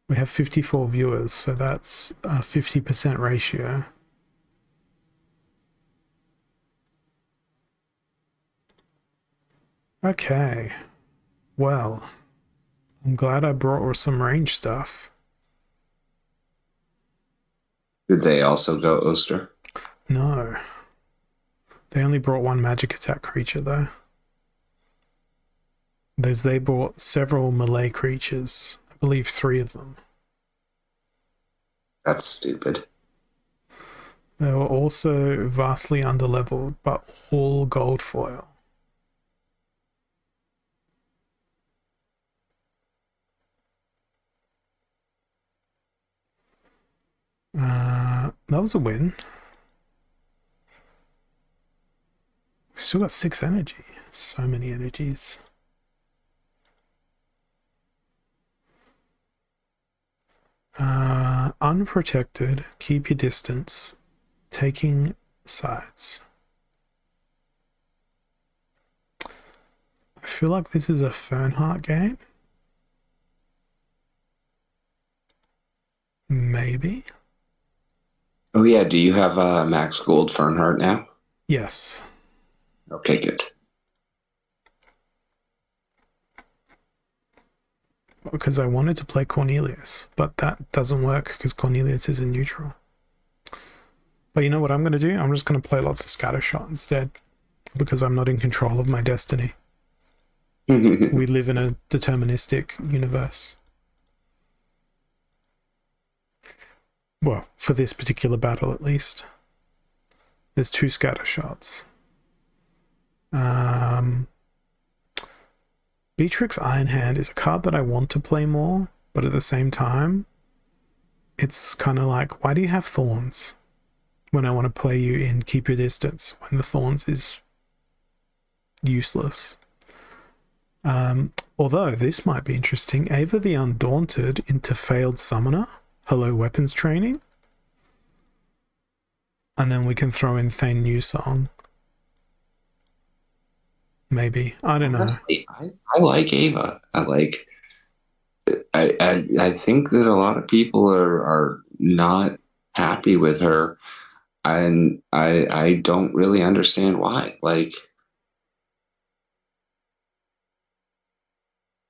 We have 54 viewers, so that's a 50% ratio. Okay, well, I'm glad I brought some range stuff. Did they also go Oster? No. They only brought 1 magic attack creature, though. They brought several melee creatures. I believe 3 of them. That's stupid. They were also vastly underleveled, but all gold foil. That was a win. We still got 6 energy. So many energies. Unprotected, keep your distance, taking sides. I feel like this is a Fernheart game. Maybe. Oh yeah, do you have Max Gold Fernheart now? Yes. Okay, good. because I wanted to play Cornelius, but that doesn't work because Cornelius is a neutral. But you know what I'm going to do? I'm just going to play lots of Scattershot instead, because I'm not in control of my destiny. We live in a deterministic universe. Well, for this particular battle at least. There's 2 Scattershots. Beatrix Ironhand is a card that I want to play more, but at the same time, it's kind of like, why do you have Thorns when I want to play you in Keep Your Distance when the Thorns is useless? Although this might be interesting. Ava the Undaunted into Failed Summoner. Hello Weapons Training. And then we can throw in Thane Newsong. Maybe. I don't know. Honestly, I like Ava. I think that a lot of people are not happy with her, and I don't really understand why. Like,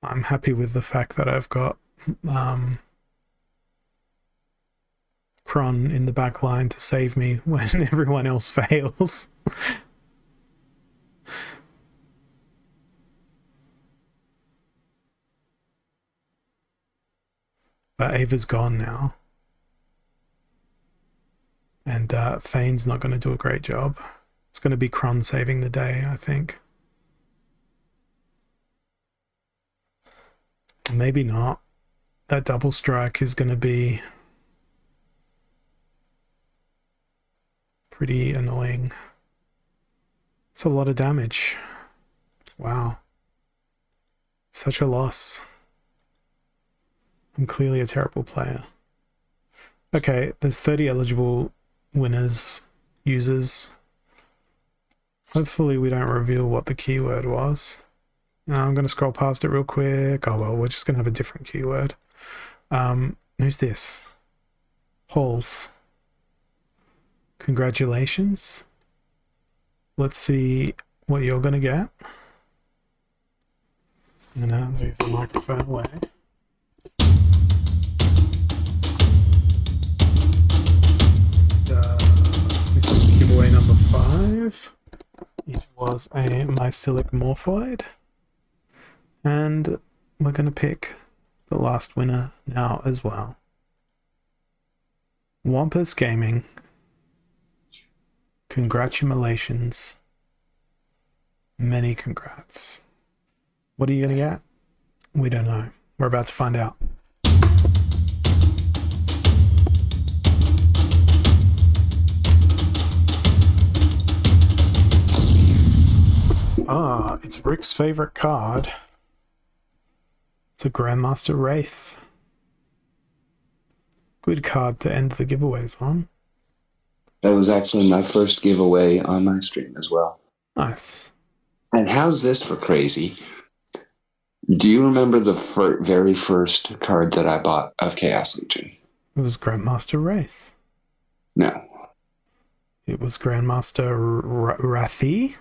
I'm happy with the fact that I've got Kron in the back line to save me when everyone else fails. But Ava's gone now. And Thane's not going to do a great job. It's going to be Kron saving the day, I think. Maybe not. That double strike is going to be pretty annoying. It's a lot of damage. Wow. Such a loss. I'm clearly a terrible player. Okay, there's 30 eligible winners, users. Hopefully we don't reveal what the keyword was. I'm going to scroll past it real quick. Oh well, we're just going to have a different keyword. Who's this? Halls. Congratulations. Let's see what you're going to get. I'm going to move the microphone away. This is giveaway number 5. It was a mycelic morphoid. And we're going to pick the last winner now as well. Wampus Gaming. Congratulations. Many congrats. What are you going to get? We don't know. We're about to find out. Ah, it's Rick's favorite card. It's a Grandmaster Wraith. Good card to end the giveaways on. that was actually my first giveaway on my stream as well. Nice. And how's this for crazy? Do you remember the very first card that I bought of Chaos Legion? It was Grandmaster Wraith. No. It was Grandmaster Rathi.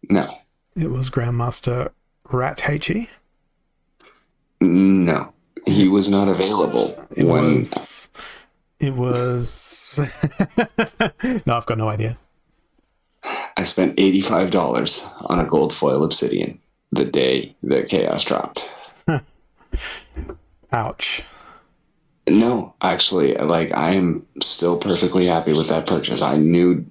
No. It was Grandmaster Rat-He. No. He was not available. It was... No, I've got no idea. I spent $85 on a gold foil obsidian the day that Chaos dropped. Ouch. No, actually, like, I am still perfectly happy with that purchase. I knew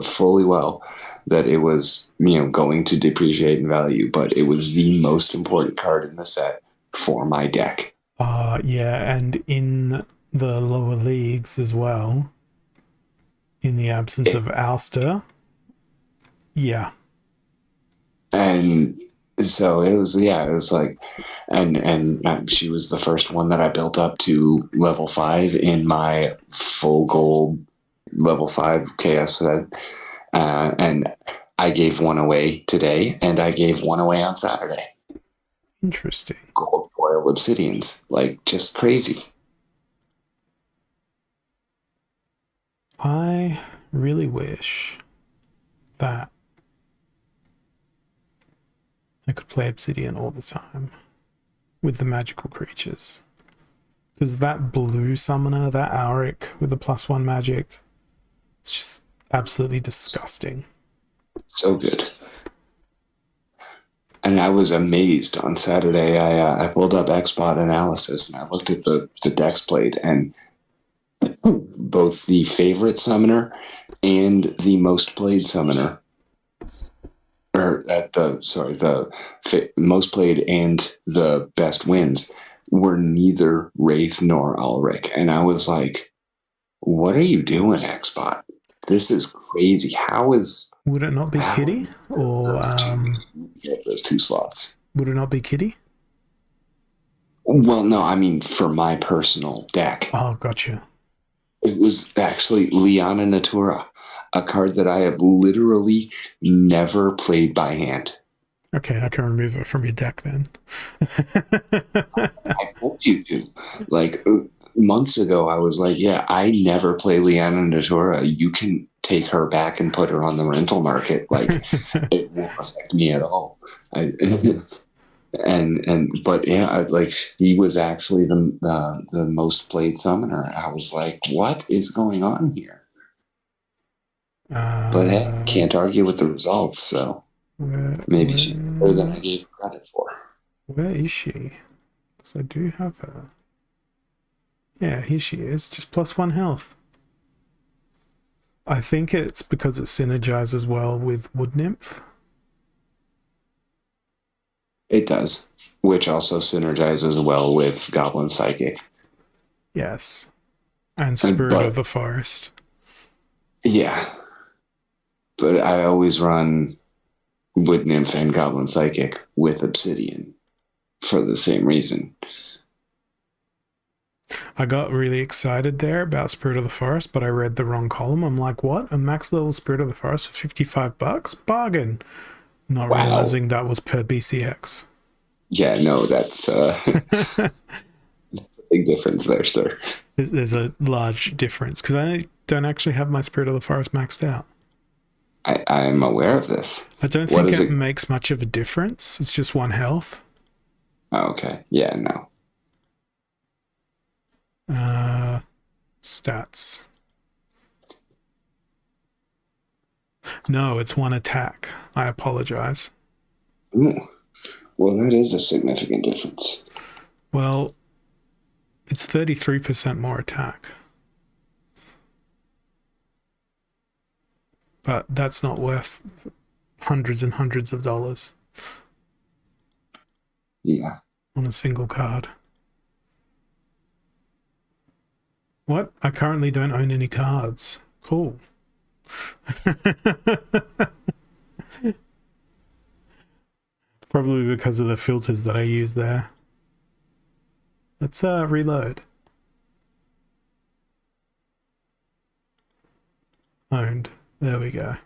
fully well that it was, going to depreciate in value, but it was the most important card in the set for my deck. Yeah, and in the lower leagues as well, in the absence of Ouster. Yeah. And so it was like, and she was the first one that I built up to level 5 in my full gold level 5 chaos set. And I gave one away today, and I gave one away on Saturday. Interesting. Gold foil obsidians, like, just crazy. I really wish that I could play Obsidian all the time. with the magical creatures. Because that blue summoner, that Auric with the +1 magic, it's just absolutely disgusting. So good. And I was amazed on Saturday. I pulled up Xbot analysis and I looked at the decks played, and both the favorite summoner and the most played summoner, or at the sorry, the most played and the best wins were neither Wraith nor Ulrich. And I was like, "What are you doing, Xbot? This is crazy. How is Would it not be how Kitty? Or get those two slots?" would it not be Kitty? Well, no, I mean for my personal deck. Oh, gotcha. It was actually Liana Natura, a card that I have literally never played by hand. Okay, I can remove it from your deck then. I told you to. Like months ago, I was like, yeah, I never play Liana Natura. You can take her back and put her on the rental market. Like, it won't affect me at all. But yeah, like he was actually the most played summoner. I was like, what is going on here? But hey, can't argue with the results. So maybe she's better than I gave her credit for. Where is she? Because I do have her. Yeah, here she is. Just +1 health. I think it's because it synergizes well with Wood Nymph. It does, which also synergizes well with Goblin Psychic. Yes. And Spirit of the Forest. Yeah. But I always run Wood Nymph and Goblin Psychic with Obsidian for the same reason. I got really excited there about Spirit of the Forest, but I read the wrong column. I'm like, what? A max level Spirit of the Forest for $55? Bargain. Not realizing that was per BCX. Yeah, no, that's that's a big difference there, sir. There's a large difference because I don't actually have my Spirit of the Forest maxed out. I'm aware of this. I don't think it makes much of a difference. It's just 1 health. Oh, okay. Yeah, no. Stats. No, it's 1 attack. I apologize. Ooh. Well, that is a significant difference. Well, it's 33% more attack. But that's not worth hundreds and hundreds of dollars. Yeah. On a single card. What? I currently don't own any cards. Cool. Probably because of the filters that I use there. Let's reload. Owned. There we go.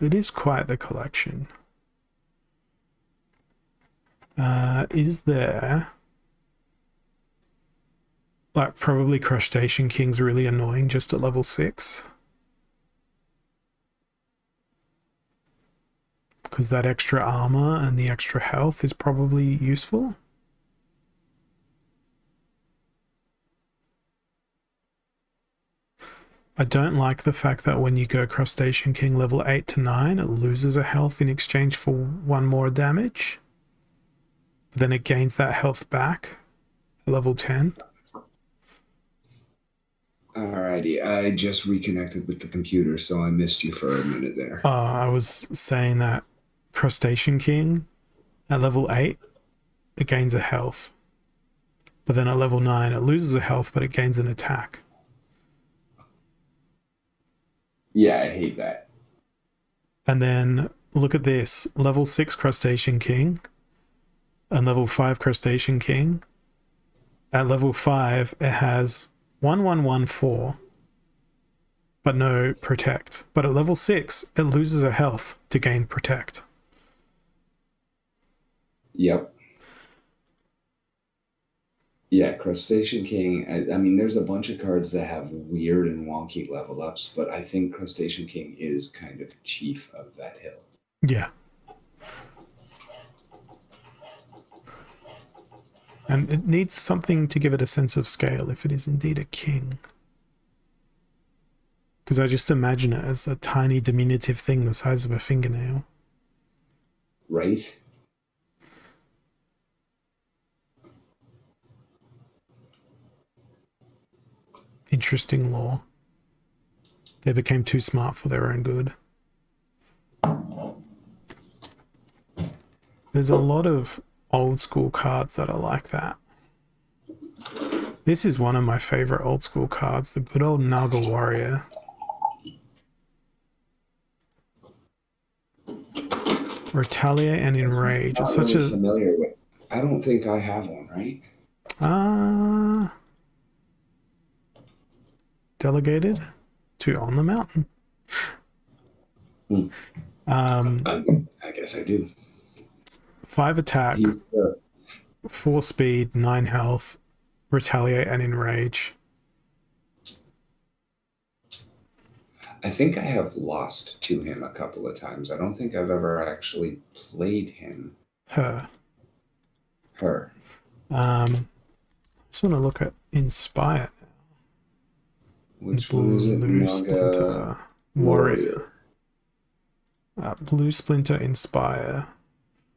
It is quite the collection. Is there... Like, probably Crustacean King's really annoying just at level 6. Because that extra armor and the extra health is probably useful. I don't like the fact that when you go Crustacean King level 8 to 9, it loses a health in exchange for 1 more damage. But then it gains that health back at level 10. Alrighty, I just reconnected with the computer, so I missed you for a minute there. I was saying that Crustacean King at level 8, it gains a health. But then at level 9, it loses a health, but it gains an attack. Yeah, I hate that. And then look at this. Level 6 Crustacean King and level 5 Crustacean King. At level 5, it has 1114, but no protect. But at level 6, it loses a health to gain protect. Yep. Yeah, Crustacean King. I mean, there's a bunch of cards that have weird and wonky level ups, but I think Crustacean King is kind of chief of that hill. Yeah. And it needs something to give it a sense of scale if it is indeed a king. Because I just imagine it as a tiny, diminutive thing the size of a fingernail. Right? Interesting lore. They became too smart for their own good. There's a lot of old school cards that are like that. This is one of my favorite old school cards, the good old Naga Warrior. Retaliate and Enrage. It's Not such really a familiar with. I don't think I have one, right? Delegated to On the Mountain. Hmm. I guess I do. 5 attack, He's the 4 speed, 9 health, Retaliate and Enrage. I think I have lost to him a couple of times. I don't think I've ever actually played him. Her. Her. Just want to look at Inspire now. Which one is it? Blue Naga Splinter Warrior. Blue Splinter Inspire.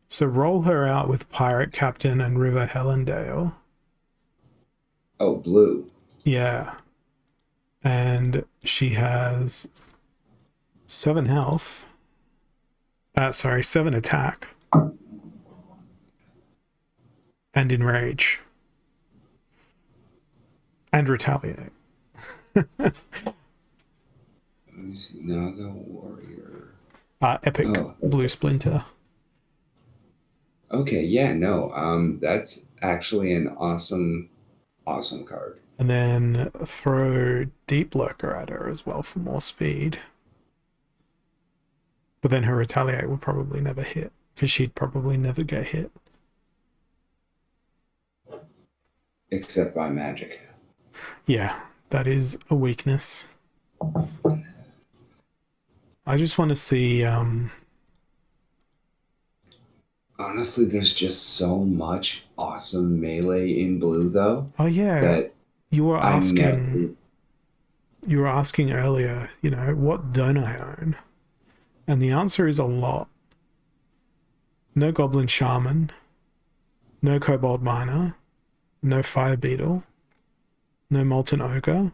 So roll her out with Pirate Captain and River Helendale. Oh, blue. Yeah. And she has 7 health. 7 attack. And Enrage. And Retaliate. Naga Warrior. Epic Blue Splinter. Okay, yeah, no. That's actually an awesome card. And then throw Deep Lurker at her as well for more speed. But then her Retaliate will probably never hit, because she'd probably never get hit. Except by magic. Yeah, that is a weakness. I just want to see Honestly, there's just so much awesome melee in blue though oh yeah, that you were I asking never earlier, what don't I own? And the answer is a lot. No Goblin Shaman, no Kobold Miner, no Fire Beetle, no Molten Ogre,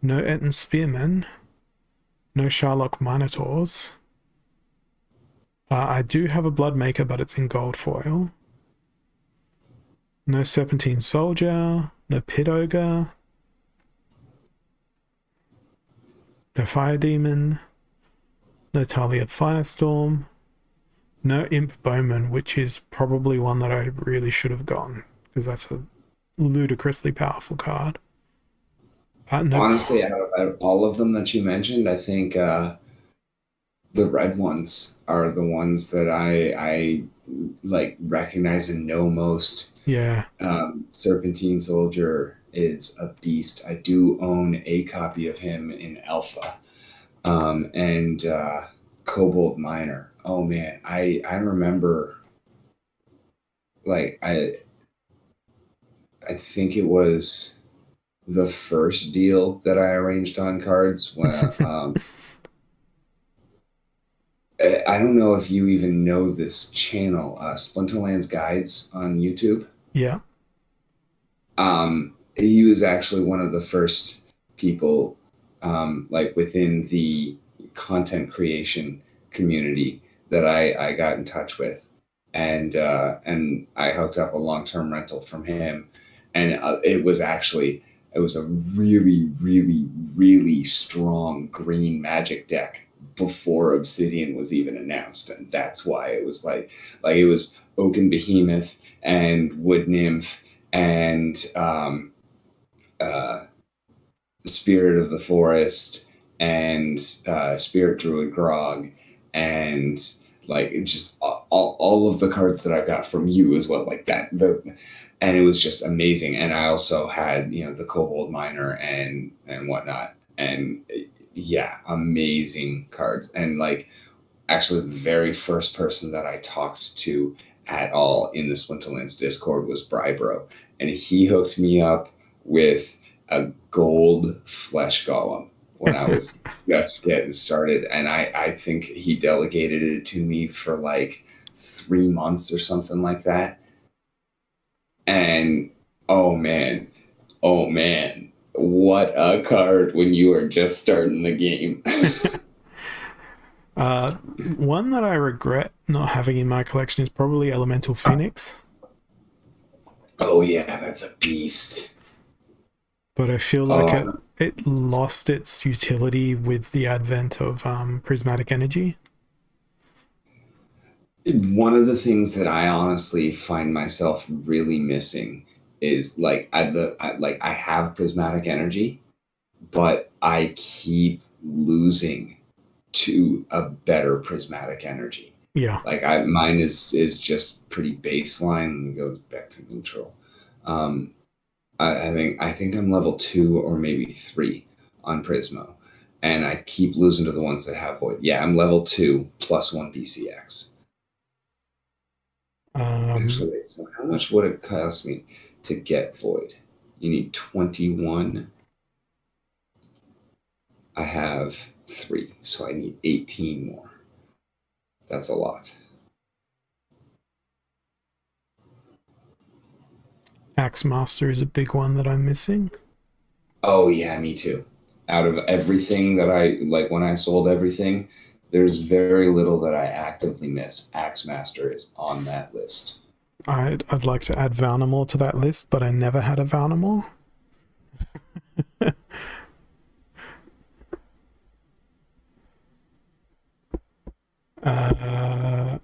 no Etten Spearmen, no Sharlock Minotaurs. I do have a Blood Maker, but it's in gold foil. No Serpentine Soldier, no Pit Ogre, no Fire Demon, no Talia Firestorm, no Imp Bowman, which is probably one that I really should have gotten, because that's a ludicrously powerful card. No, honestly out of all of them that you mentioned, I think the red ones are the ones that I like recognize and know most. yeah, Serpentine Soldier is a beast. I do own a copy of him in Alpha. And Cobalt Miner. Oh man, I remember like I think it was the first deal that I arranged on cards when I don't know if you even know this channel, Splinterlands Guides on YouTube. yeah, He was actually one of the first people, like within the content creation community that I got in touch with, and I hooked up a long term rental from him, and it was a really strong green magic deck before Obsidian was even announced, and that's why it was like it was Oaken Behemoth and Wood Nymph and uh, Spirit of the Forest and Spirit Druid Grog and like just all of the cards that I got from you as well, like that. And it was just amazing. And I also had, the Kobold Miner and whatnot. And yeah, amazing cards. And like actually the very first person that I talked to at all in the Splinterlands Discord was Brybro. And he hooked me up with a gold flesh golem when I was just getting started. And I think he delegated it to me for like 3 months or something like that. And oh man, what a card when you are just starting the game. One that I regret not having in my collection is probably Elemental Phoenix. Oh yeah, that's a beast. But I feel like Oh, it lost its utility with the advent of prismatic energy. one of the things that I honestly find myself really missing is like I have prismatic energy, but I keep losing to a better prismatic energy. Yeah. Like mine is just pretty baseline and goes back to neutral. Um, I think I'm level 2 or maybe 3 on Prismo, and I keep losing to the ones that have void. Yeah, I'm level 2 plus 1 BCX. Um, Actually, wait, so how much would it cost me to get void? You need 21. I have 3, so I need 18 more. That's a lot. Axe Master is a big one that I'm missing. Oh yeah, me too. Out of everything that I like when I sold everything, there's very little that I actively miss. Axe Master is on that list. I'd like to add Valnamore to that list, but I never had a Valnamore. uh,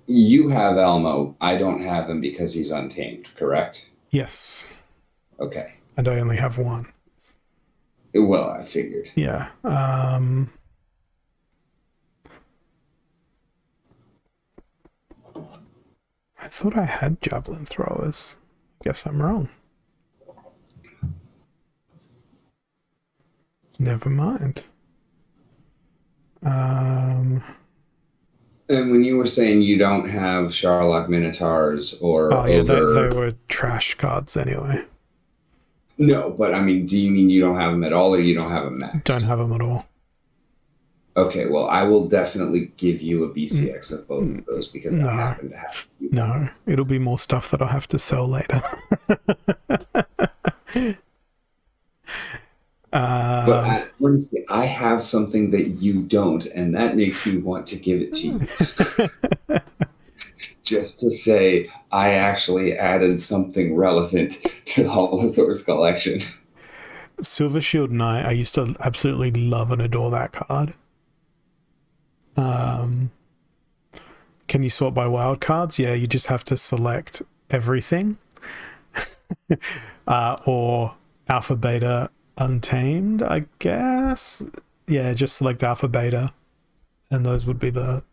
You have Elmo. I don't have him because he's untamed, correct? yes, Okay. and I only have one. Well, I figured. Yeah. I thought I had javelin throwers. Guess I'm wrong. Never mind. And when you were saying you don't have Sharlock Minotaurs or Oh yeah, they Ogre, were trash cards anyway. no, but I mean, do you mean you don't have them at all or you don't have them Don't maxed? have them at all. Okay, well, I will definitely give you a BCX of both of those because I No, happen to have you. no. It'll be more stuff that I'll have to sell later. But um, honestly, I have something that you don't, and that makes me want to give it to you. Just to say, I actually added something relevant to Holozor's collection. Silver Shield Knight, I used to absolutely love and adore that card. Um, can you sort by wild cards? Yeah, you just have to select everything. Or Alpha Beta Untamed, I guess. Yeah, just select Alpha Beta, and those would be the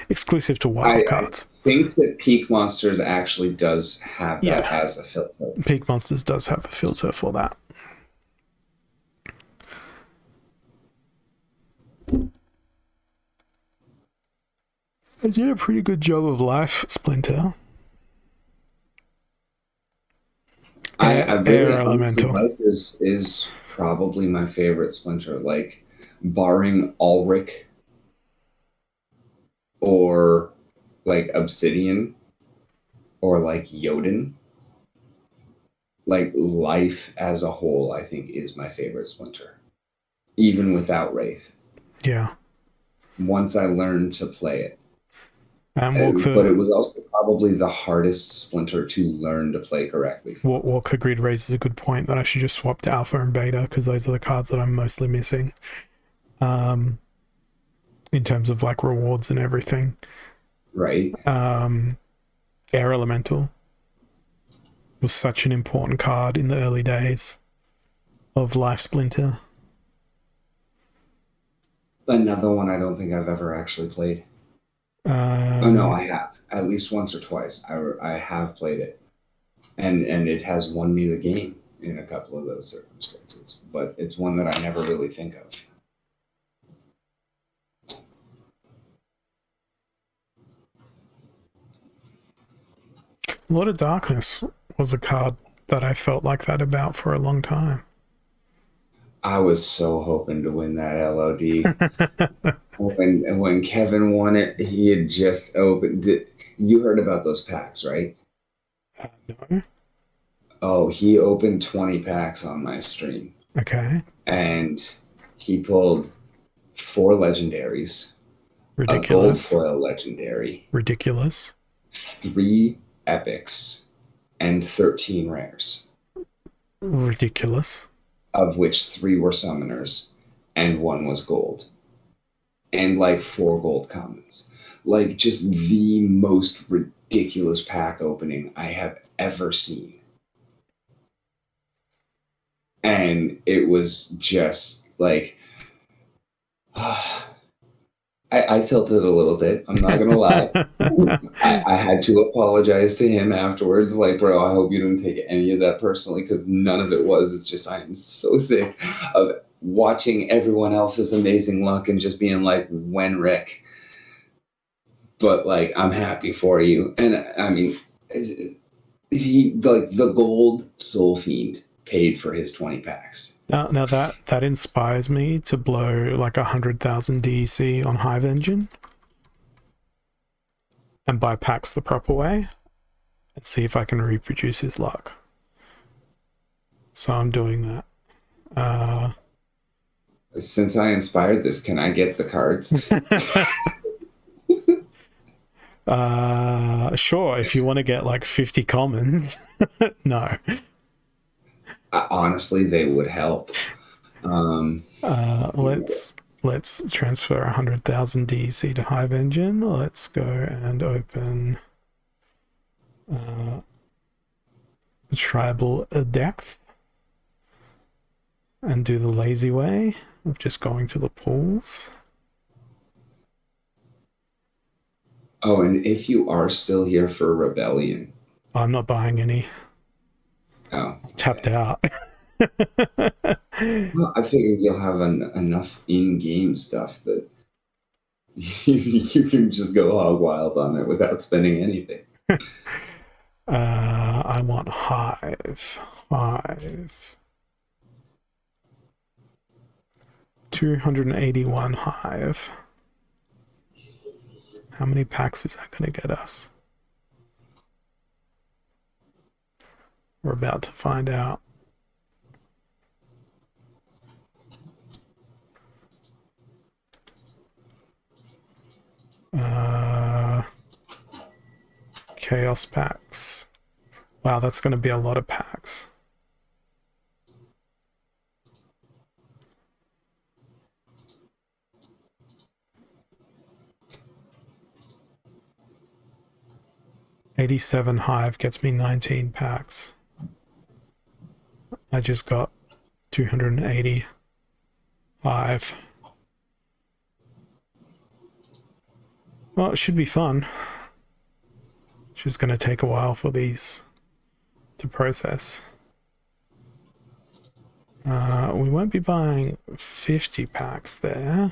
exclusive to wild I cards. think that Peak Monsters actually does have that Yeah, as a filter. Peak Monsters does have a filter for that. I did a pretty good job of life, Splinter. I Air really honestly Elemental. Life is probably my favorite Splinter. Like barring Ulrich or like Obsidian or like Jotun, like Life as a whole, I think is my favorite Splinter. Even without Wraith. Yeah. Once I learned to play it. And But it was also probably the hardest Splinter to learn to play correctly for. Walk the Grid raises a good point that I should just swap to Alpha and Beta because those are the cards that I'm mostly missing. In terms of like rewards and everything. Right. Air Elemental was such an important card in the early days of Life Splinter. Another one I don't think I've ever actually played. Oh no, Um, I have at least once or twice. I have played it, and it has won me the game in a couple of those circumstances. But it's one that I never really think of. Lord of Darkness was a card that I felt like that about for a long time. I was so hoping to win that LOD. When Kevin won it, he had just opened. You heard about those packs, right? No. Oh, he opened 20 packs on my stream, Okay. and he pulled four legendaries, a gold Ridiculous. foil legendary, Ridiculous. three epics, and 13 rares, Ridiculous. of which three were summoners and one was gold, and like four gold commons. Like, just the most ridiculous pack opening I have ever seen. And it was just like, I tilted a little bit. I'm not gonna lie. I had to apologize to him afterwards. Like, bro, I hope you didn't take any of that personally, because none of it was. It's just I am so sick of watching everyone else's amazing luck and just being like, when Rick. But like, I'm happy for you. And I mean, he like the gold soul fiend paid for his 20 packs. Now that inspires me to blow like 100,000 DEC on Hive Engine and buy packs the proper way and see if I can reproduce his luck. So I'm doing that. Since I inspired this, can I get the cards? Sure, if you want to get like 50 commons. No. Honestly, they would help. Let's transfer 100,000 DEC to Hive Engine. Let's go and open Tribal Depth and do the lazy way of just going to the pools. Oh, and if you are still here for Rebellion, I'm not buying any. oh, Tapped okay. out. Well, I figured you'll have enough in-game stuff that you can just go hog wild on it without spending anything. I want Hive. Hive. 281 Hive. How many packs is that going to get us? We're about to find out. Chaos packs. Wow, that's going to be a lot of packs. $87 Hive gets me 19 packs. I just got 280 Hive. Well, it should be fun. It's just going to take a while for these to process. We won't be buying 50 packs there.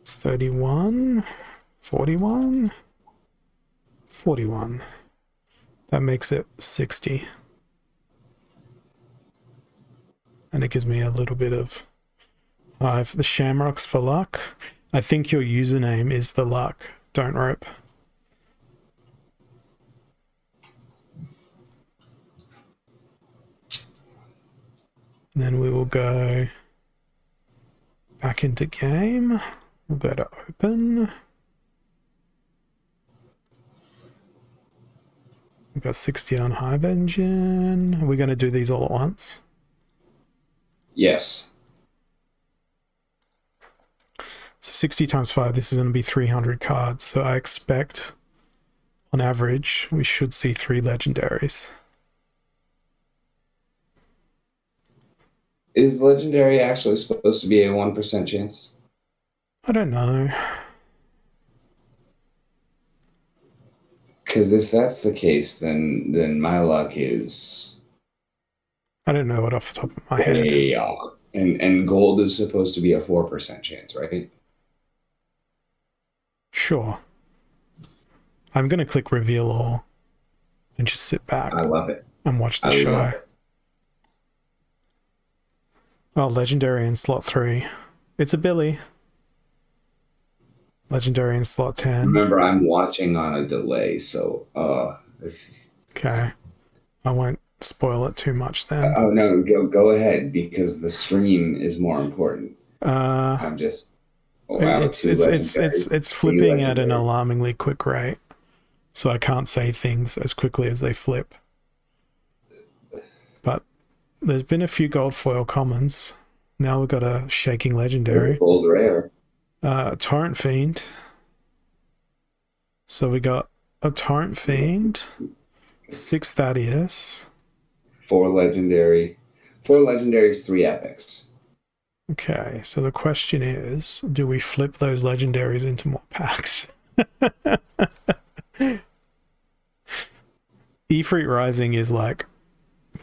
It's 31, 41, 41. That makes it 60. And it gives me a little bit of Hive. The Shamrocks for luck. I think your username is the luck. Don't rope. And then we will go back into game. We'll go to open. We've got 60 on Hive Engine. Are we going to do these all at once? Yes. So 60 times 5, this is going to be 300 cards. So I expect, on average, we should see 3 legendaries. Is legendary actually supposed to be a 1% chance? I don't know. Because if that's the case, then my luck is I don't know it off the top of my head. way off. And gold is supposed to be a 4% chance, right? Sure. I'm going to click reveal all and just sit back I love it. and watch the I love show. it. Oh, legendary in slot 3. It's a Billy. Legendary in slot 10. Remember, I'm watching on a delay, so this is. Okay. I won't spoil it too much then. Oh no, go ahead because the stream is more important. Uh, I'm just wow, it's two it's it's it's legendaries, it's three flipping at an legendaries. alarmingly quick rate, so I can't say things as quickly as they flip. But there's been a few gold foil commons. Now we've got a shaking It's legendary. gold rare. Torrent Fiend. So we got a Torrent Fiend, 6 Thaddeus. Four legendary, four legendaries, three epics. Okay, so the question is, do we flip those legendaries into more packs? Ifrit Rising is like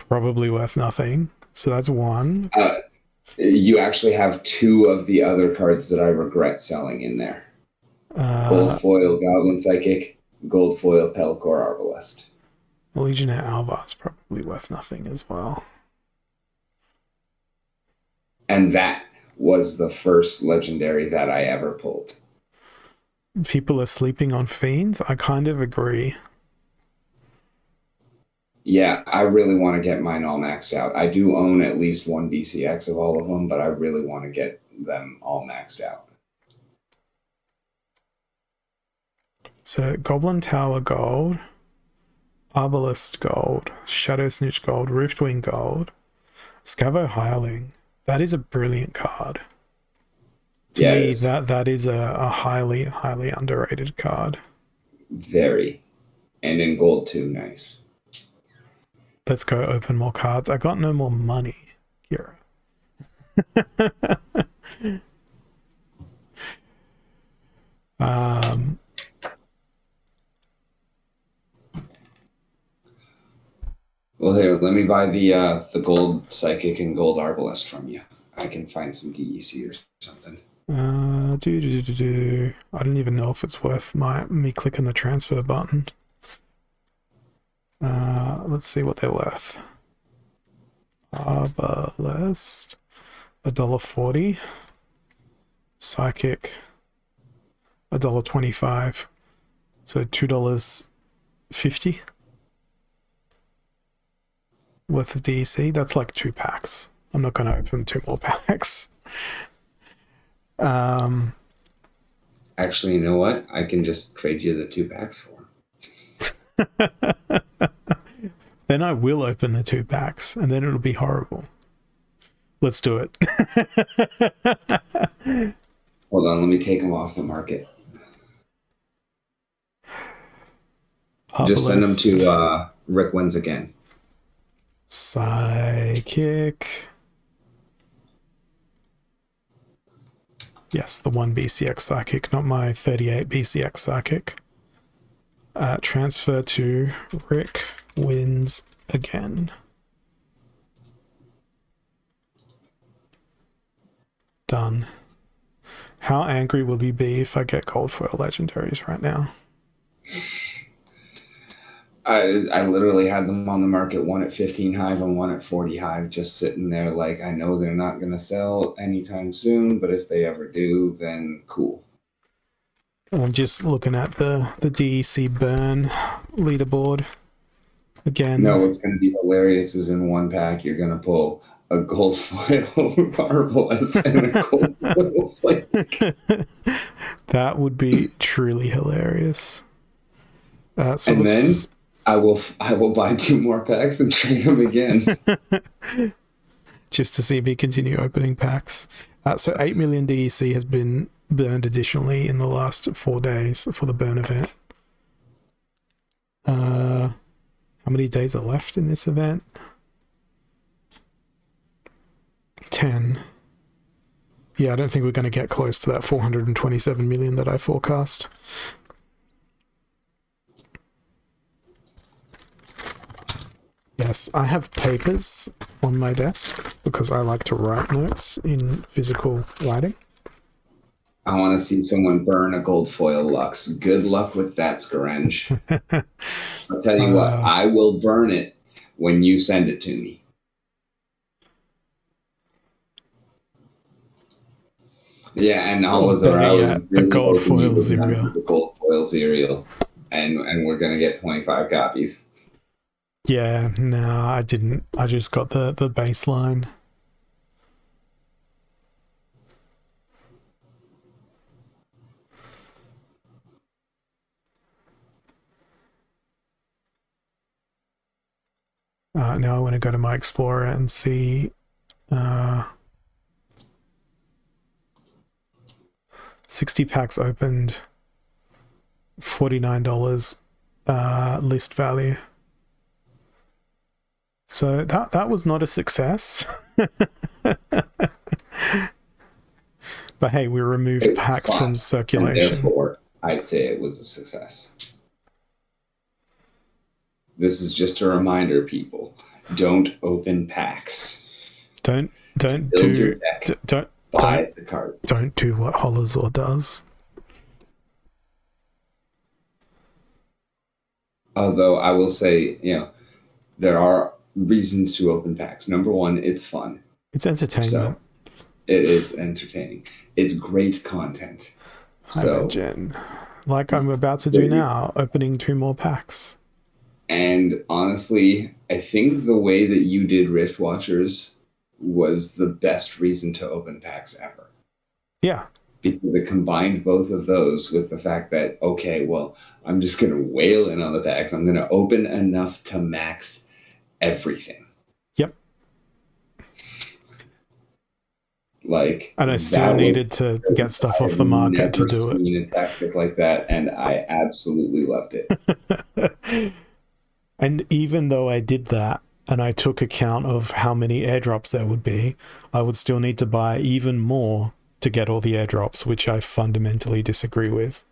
probably worth nothing. So that's one. You actually have two of the other cards that I regret selling in there. Gold Uh, foil Goblin Psychic, gold foil Pelcor Arbalest. Legionnaire Alva is probably worth nothing as well. And that was the first legendary that I ever pulled. People are sleeping on Fiends. I kind of agree. Yeah, I really want to get mine all maxed out. I do own at least one BCX of all of them, but I really want to get them all maxed out. So Goblin Tower Gold, Arbalest Gold, Shadow Snitch Gold, Riftwing Gold, Scavo Hireling. That is a brilliant card. To Yeah, me, that is a highly, highly underrated card. very. And in gold too, nice. Let's go open more cards. I got no more money, Kira. um, Well, here, let me buy the gold psychic and gold arbalest from you. I can find some DEC or something. I don't even know if it's worth me clicking the transfer button. Let's see what they're worth. Arbalest, $1.40. Psychic, $1.25. So $2.50 worth of DEC. That's like 2 packs. I'm not going to open 2 more packs. Actually, you know what? I can just trade you the 2 packs for them. Then I will open the 2 packs, and then it'll be horrible. Let's do it. Hold on, let me take them off the market. Just send them to Rick Wins Again. Psychic. Yes, the 1 BCX Psychic, not my 38 BCX Psychic. Transfer to Rick Wins Again. Done. How angry will you be if I get gold foil legendaries right now? I literally had them on the market, one at 15 hive and one at 40 hive, just sitting there like, I know they're not going to sell anytime soon, but if they ever do, then cool. I'm just looking at the DEC burn leaderboard again. No, what's going to be hilarious is in one pack, you're going to pull a gold foil Arbalest and a gold foil Psychic. That would be truly hilarious. So and then I will buy 2 more packs and trade them again. Just to see me continue opening packs. So 8 million DEC has been burned additionally in the last 4 days for the burn event. How many days are left in this event? 10. Yeah, I don't think we're going to get close to that 427 million that I forecast. Yes, I have papers on my desk because I like to write notes in physical writing. I want to see someone burn a gold foil Lux. Good luck with that, Scarenge. I'll tell you what, I will burn it when you send it to me. Yeah, and Oliver, I was a really gold hoping you foil would run Zerial. the gold foil Zerial, and we're gonna get 25 copies. Yeah, no, I didn't. I just got the baseline. Now I want to go to my Explorer and see 60 packs opened, $49 list value. So that was not a success. But hey, we removed packs from circulation. And therefore, I'd say it was a success. This is just a reminder, people. Don't open packs. Don't build do your deck. Buy the cards. Don't do what Holozor does. Although I will say, there are reasons to open packs. Number one, it's fun. It's entertainment. So it is entertaining. It's great content. So, Jen, like I'm about to do now, opening 2 more packs. And honestly, I think the way that you did Rift Watchers was the best reason to open packs ever. Yeah. Because it combined both of those with the fact that, okay, well, I'm just going to whale in on the packs. I'm going to open enough to max everything. Yep. And I still needed to get stuff off the market to do it. I've never seen a tactic like that, and I absolutely loved it. And even though I did that, and I took account of how many airdrops there would be, I would still need to buy even more to get all the airdrops, which I fundamentally disagree with.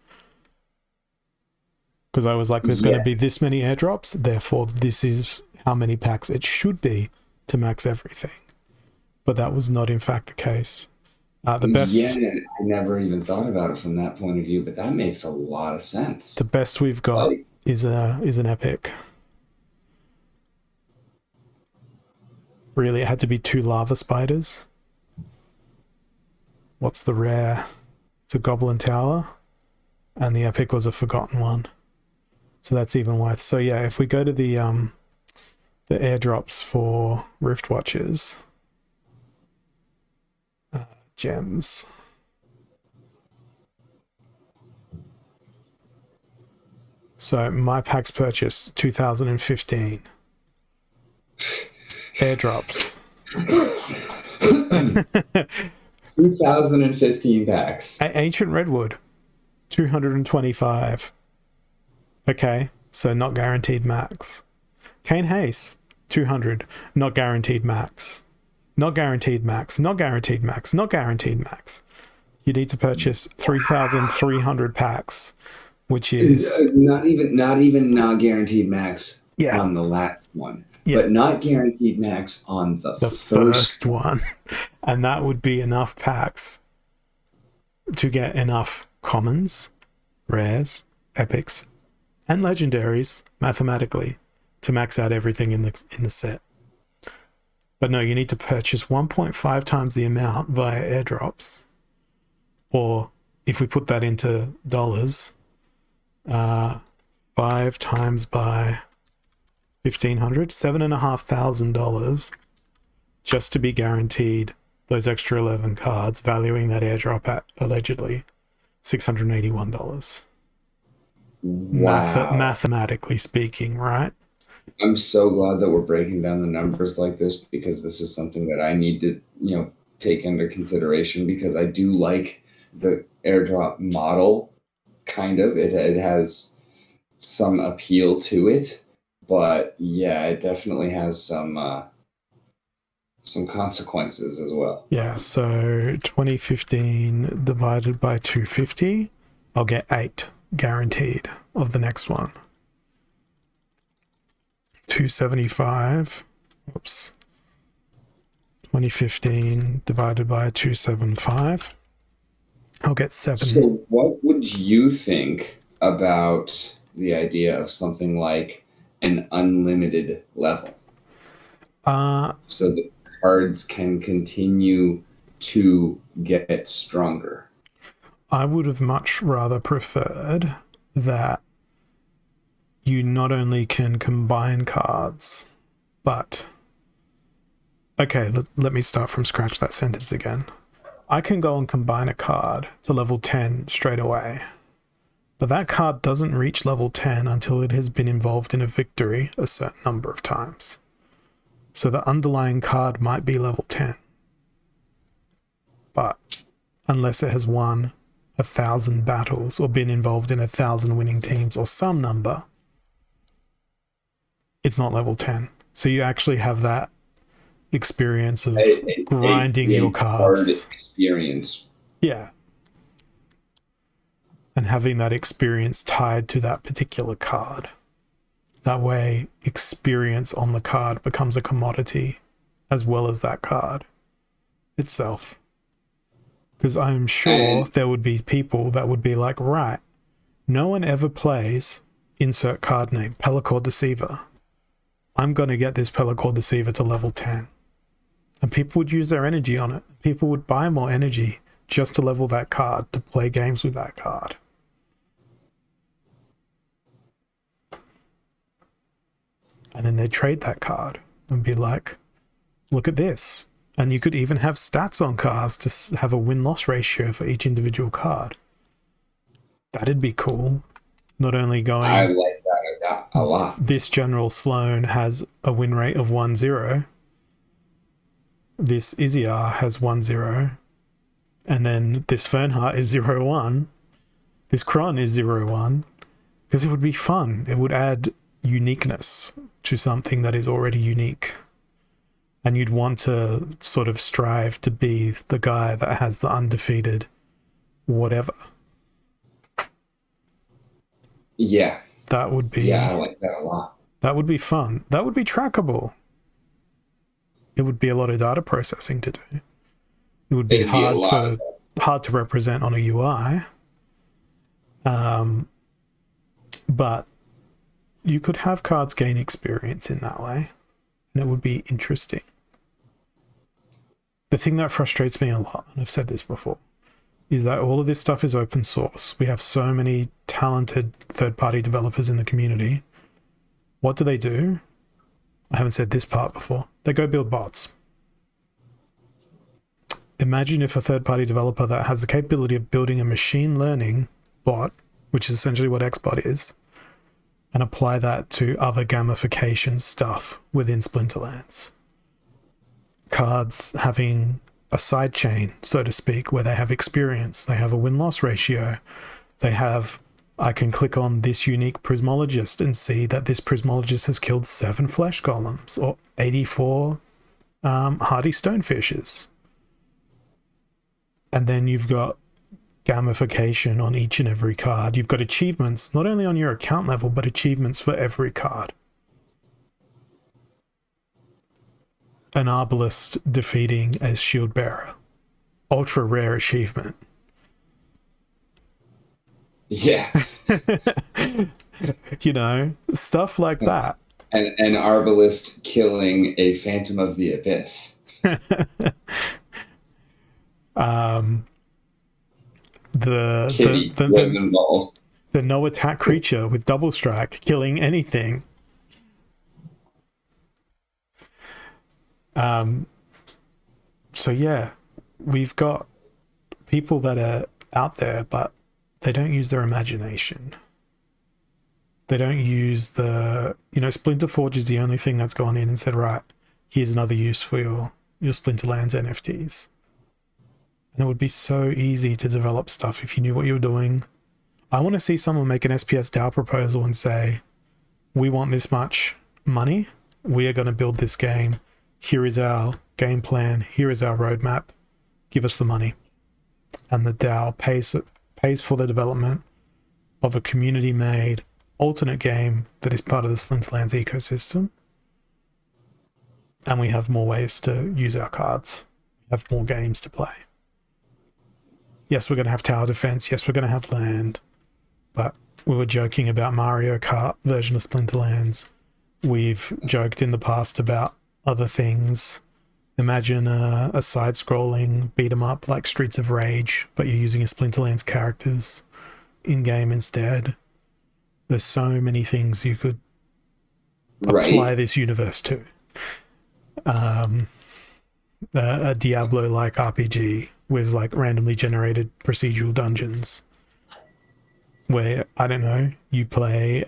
Because I was like, there's going to be this many airdrops, therefore this is how many packs it should be to max everything. But that was not in fact the case. The best. Yeah, I never even thought about it from that point of view, but that makes a lot of sense. The best we've got is an epic. Really, it had to be 2 lava spiders. What's the rare? It's a goblin tower, and the epic was a forgotten one. So that's even worth. So yeah, if we go to the airdrops for Rift Watchers, gems. So my packs purchase 2015. Airdrops. 2015 packs. Ancient Redwood, 225. Okay, so not guaranteed max. Cane Haze, 200. Not guaranteed max. Not guaranteed max. Not guaranteed max. Not guaranteed max. You need to purchase 3,300 packs, which is not guaranteed max on the last one. Yeah. But not guaranteed max on the first one. And that would be enough packs to get enough commons, rares, epics, and legendaries mathematically to max out everything in the set. But no, you need to purchase 1.5 times the amount via airdrops. Or if we put that into dollars, 5 times by $1,500, $7,500 just to be guaranteed those extra 11 cards, valuing that airdrop at allegedly $681. Wow. Mathematically speaking, right? I'm so glad that we're breaking down the numbers like this, because this is something that I need to, take into consideration, because I do like the airdrop model. Kind of, it has some appeal to it. But yeah, it definitely has some some consequences as well. Yeah, so 2015 divided by 250, I'll get 8 guaranteed of the next one. 275, whoops. 2015 divided by 275, I'll get 7. So what would you think about the idea of something like an unlimited level? So the cards can continue to get stronger. I would have much rather preferred that you not only can combine cards, but... Okay, let me start from scratch that sentence again. I can go and combine a card to level 10 straight away, but that card doesn't reach level 10 until it has been involved in a victory a certain number of times. So the underlying card might be level 10, but unless it has won 1,000 battles or been involved in 1,000 winning teams or some number, it's not level 10. So you actually have that experience of grinding your cards. Experience. Yeah. And having that experience tied to that particular card. That way, experience on the card becomes a commodity as well as that card itself. Because I'm sure there would be people that would be like, right, no one ever plays insert card name, Pellicor Deceiver. I'm going to get this Pellicor Deceiver to level 10. And people would use their energy on it. People would buy more energy just to level that card, to play games with that card. And then they'd trade that card and be like, look at this. And you could even have stats on cards to have a win-loss ratio for each individual card. That'd be cool. Not only going... I like that a lot. This General Sloan has a win rate of 1-0. This Iziar has 1-0. And then this Fernheart is 0-1. This Kron is 0-1. Because it would be fun. It would add uniqueness to something that is already unique. And you'd want to sort of strive to be the guy that has the undefeated whatever. Yeah. That would be... Yeah, I like that a lot. That would be fun. That would be trackable. It would be a lot of data processing to do. It would be hard to represent on a UI. But you could have cards gain experience in that way. And it would be interesting. The thing that frustrates me a lot, and I've said this before, is that all of this stuff is open source. We have so many talented third-party developers in the community. What do? I haven't said this part before. They go build bots. Imagine if a third-party developer that has the capability of building a machine learning bot, which is essentially what XBot is, and apply that to other gamification stuff within Splinterlands. Cards having a side chain, so to speak, where they have experience, they have a win-loss ratio, they have, I can click on this unique prismologist and see that this prismologist has killed 7 flesh golems or 84 hardy stonefishes. And then you've got gamification on each and every card. You've got achievements, not only on your account level, but achievements for every card. An Arbalist defeating a shield bearer. Ultra rare achievement. Yeah. You know, stuff like that. And an Arbalist killing a Phantom of the Abyss. The no attack creature with double strike killing anything. So yeah, we've got people that are out there, but they don't use their imagination. They don't use Splinter Forge is the only thing that's gone in and said, right, here's another use for your Splinterlands NFTs. And it would be so easy to develop stuff if you knew what you were doing. I want to see someone make an SPS DAO proposal and say, we want this much money. We are going to build this game. Here is our game plan. Here is our roadmap. Give us the money. And the DAO pays for the development of a community-made alternate game that is part of the Splinterlands ecosystem. And we have more ways to use our cards. We have more games to play. Yes, we're going to have tower defense. Yes, we're going to have land. But we were joking about Mario Kart version of Splinterlands. We've joked in the past about other things. Imagine a side-scrolling beat-em-up like Streets of Rage, but you're using a Splinterlands characters in-game instead. There's so many things you could apply this universe to. A Diablo-like RPG with like randomly generated procedural dungeons where, I don't know, you play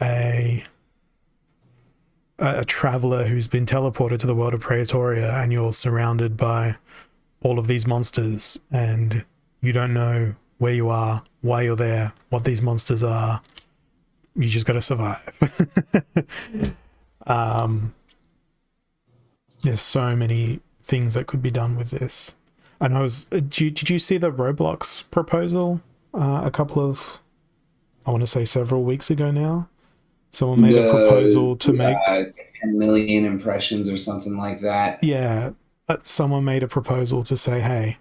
a traveler who's been teleported to the world of Praetoria and you're surrounded by all of these monsters and you don't know where you are, why you're there, what these monsters are. You just got to survive. There's so many things that could be done with this. And did you see the Roblox proposal a couple of, I want to say several weeks ago now? Someone made a proposal to make 10 million impressions or something like that. Yeah, someone made a proposal to say, hey,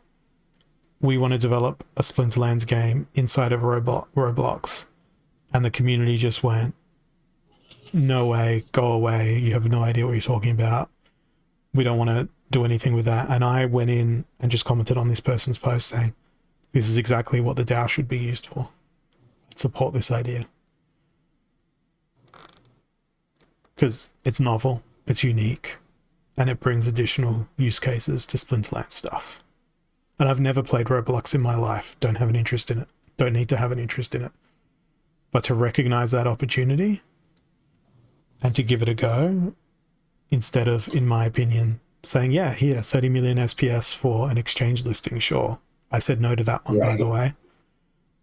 we want to develop a Splinterlands game inside of Roblox. And the community just went, no way, go away. You have no idea what you're talking about. We don't want to do anything with that. And I went in and just commented on this person's post saying, this is exactly what the DAO should be used for. Support this idea. Because it's novel, it's unique, and it brings additional use cases to Splinterlands stuff. And I've never played Roblox in my life, don't have an interest in it, don't need to have an interest in it. But to recognize that opportunity and to give it a go, instead of, in my opinion, saying, yeah, here, 30 million SPS for an exchange listing, sure. I said no to that one, by the way.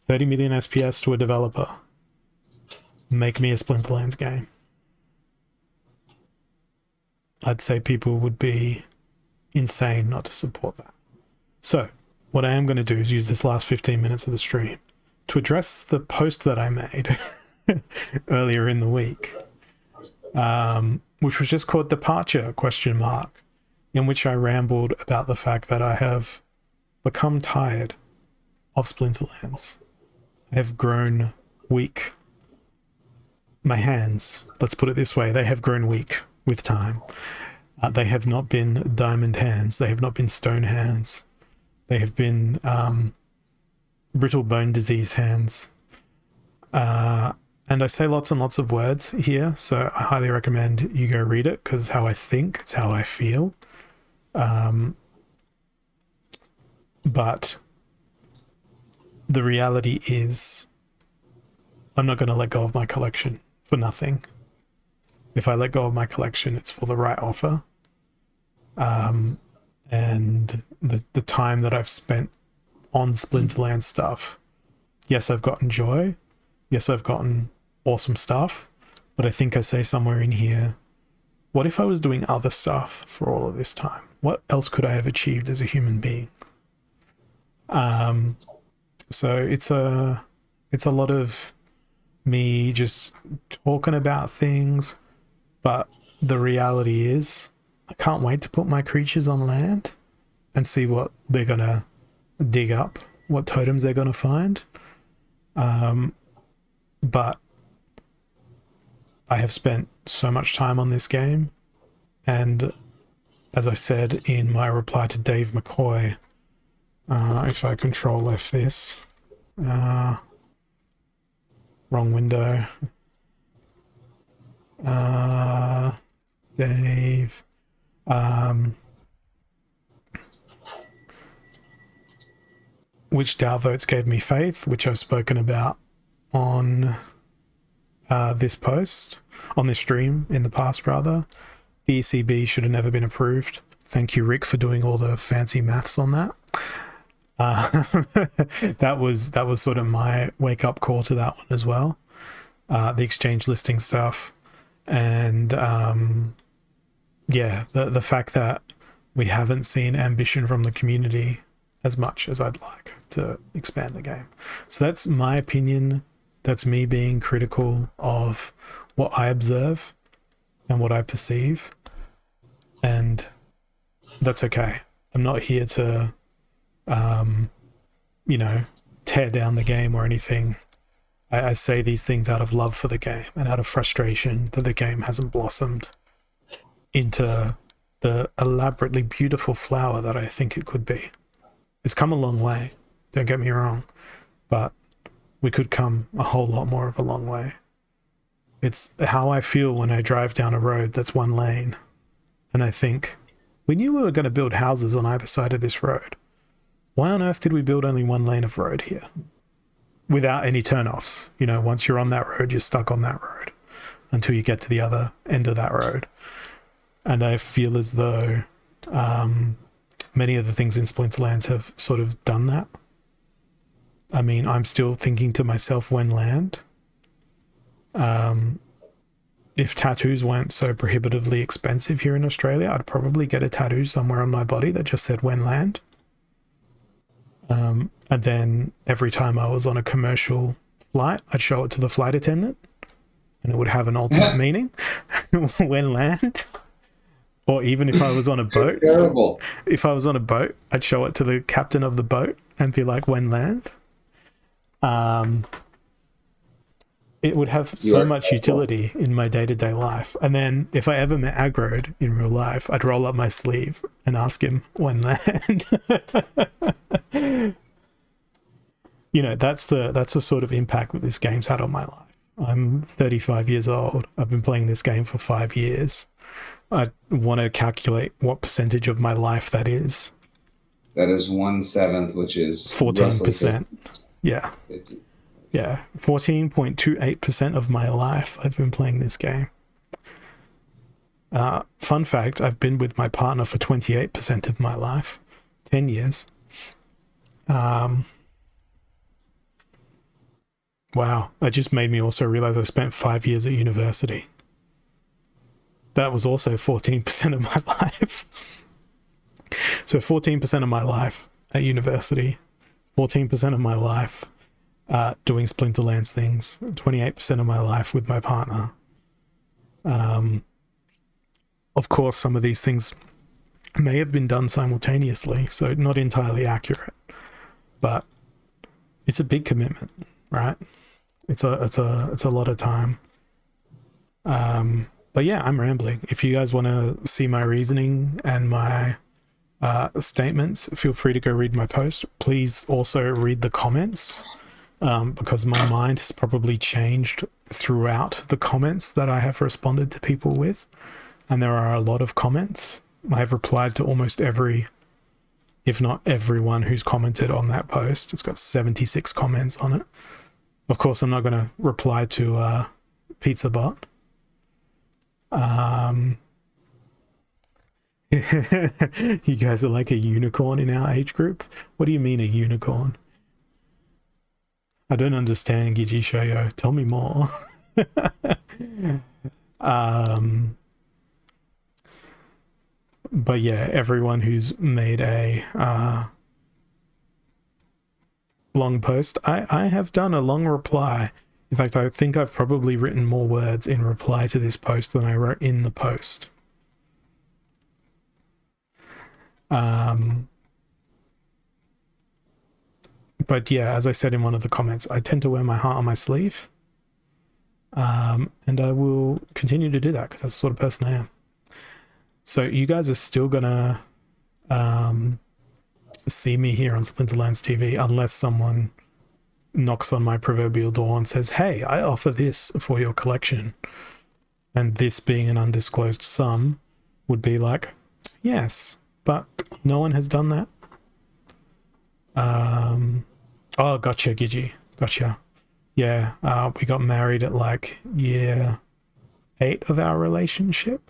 30 million SPS to a developer. Make me a Splinterlands game. I'd say people would be insane not to support that. So, what I am going to do is use this last 15 minutes of the stream to address the post that I made earlier in the week, which was just called Departure, ? In which I rambled about the fact that I have become tired of Splinterlands. I have grown weak. My hands, let's put it this way, they have grown weak with time. They have not been diamond hands. They have not been stone hands. They have been brittle bone disease hands. And I say lots and lots of words here, so I highly recommend you go read it because it's how I think, it's how I feel. But the reality is I'm not going to let go of my collection for nothing. If I let go of my collection, it's for the right offer. And the time that I've spent on Splinterlands stuff, yes, I've gotten joy. Yes, I've gotten awesome stuff. But I think I say somewhere in here, what if I was doing other stuff for all of this time? What else could I have achieved as a human being? So it's a lot of me just talking about things, but the reality is I can't wait to put my creatures on land and see what they're gonna dig up, what totems they're gonna find. But I have spent so much time on this game, and as I said in my reply to Dave McCoy, if I control F this, wrong window, Dave, which DAO votes gave me faith, which I've spoken about on this post, on this stream in the past rather. The ECB should have never been approved. Thank you, Rick, for doing all the fancy maths on that. That was sort of my wake-up call to that one as well. The exchange listing stuff. And yeah, the fact that we haven't seen ambition from the community as much as I'd like to expand the game. So that's my opinion. That's me being critical of what I observe and what I perceive. And that's okay. I'm not here to, tear down the game or anything. I say these things out of love for the game and out of frustration that the game hasn't blossomed into the elaborately beautiful flower that I think it could be. It's come a long way, don't get me wrong, but we could come a whole lot more of a long way. It's how I feel when I drive down a road that's one lane and I think, we knew we were going to build houses on either side of this road. Why on earth did we build only one lane of road here? Without any turnoffs. Once you're on that road, you're stuck on that road until you get to the other end of that road. And I feel as though many of the things in Splinterlands have sort of done that. I mean, I'm still thinking to myself, when land? If tattoos weren't so prohibitively expensive here in Australia, I'd probably get a tattoo somewhere on my body that just said when land. And then every time I was on a commercial flight, I'd show it to the flight attendant and it would have an alternate meaning when land. Or even if I was on a boat, terrible. If I was on a boat, I'd show it to the captain of the boat and be like, when land. It would have so much utility in my day-to-day life. And then if I ever met Aggroed in real life, I'd roll up my sleeve and ask him when land. That's the sort of impact that this game's had on my life. I'm 35 years old. I've been playing this game for 5 years. I want to calculate what percentage of my life that is. That is 1/7, which is 14%. Yeah. 50. Yeah, 14.28% of my life I've been playing this game. Fun fact, I've been with my partner for 28% of my life. 10 years. Wow, that just made me also realize I spent 5 years at university. That was also 14% of my life. So 14% of my life at university, 14% of my life doing Splinterlands things, 28% of my life with my partner. Of course, some of these things may have been done simultaneously, so not entirely accurate, but it's a big commitment, right? It's a lot of time. But yeah, I'm rambling. If you guys want to see my reasoning and my statements, feel free to go read my post. Please also read the comments. Because my mind has probably changed throughout the comments that I have responded to people with. And there are a lot of comments. I have replied to almost every, if not everyone who's commented on that post. It's got 76 comments on it. Of course, I'm not going to reply to Pizza Bot. You guys are like a unicorn in our age group. What do you mean a unicorn? I don't understand, Gigi Shoyo. Tell me more. But yeah, everyone who's made a long post, I have done a long reply. In fact, I think I've probably written more words in reply to this post than I wrote in the post. But yeah, as I said in one of the comments, I tend to wear my heart on my sleeve. And I will continue to do that because that's the sort of person I am. So you guys are still going to see me here on Splinterlands TV unless someone knocks on my proverbial door and says, hey, I offer this for your collection. And this being an undisclosed sum would be like, yes, but no one has done that. Oh, gotcha, Gigi. Gotcha. Yeah, we got married at like year 8 of our relationship.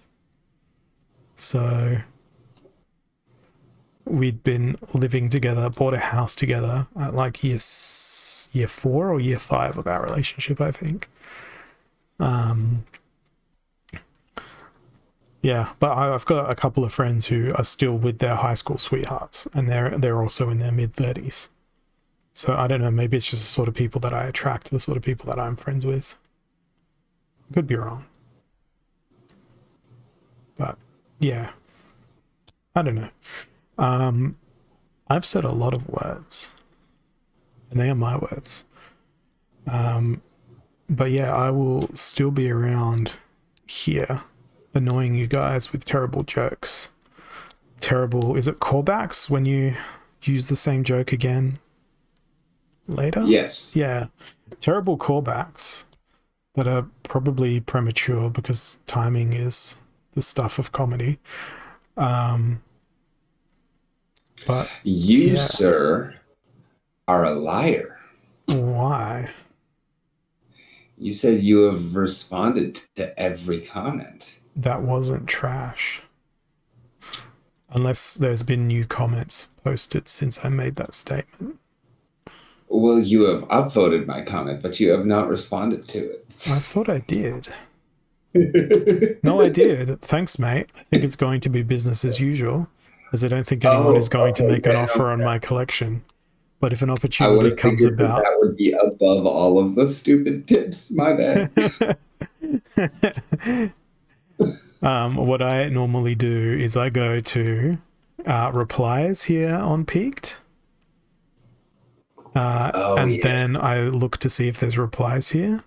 So we'd been living together, bought a house together at like year 4 or year 5 of our relationship, I think. Yeah, but I've got a couple of friends who are still with their high school sweethearts, and they're also in their mid-30s. So I don't know, maybe it's just the sort of people that I attract, the sort of people that I'm friends with. Could be wrong. But yeah, I don't know. I've said a lot of words, and they are my words. But yeah, I will still be around here, annoying you guys with terrible jokes. Terrible, is it callbacks when you use the same joke again later? Yes. Yeah, terrible callbacks that are probably premature because timing is the stuff of comedy. But you, sir, are a liar. Why? You said you have responded to every comment. That wasn't trash. Unless there's been new comments posted since I made that statement. Well, you have upvoted my comment, but you have not responded to it. I thought I did. No, I did. Thanks, mate. I think it's going to be business as usual, as I don't think anyone is going to make an offer on my collection. But if an opportunity comes about... That would be above all of the stupid tips. My bad. What I normally do is I go to replies here on Peaked. Then I look to see if there's replies here.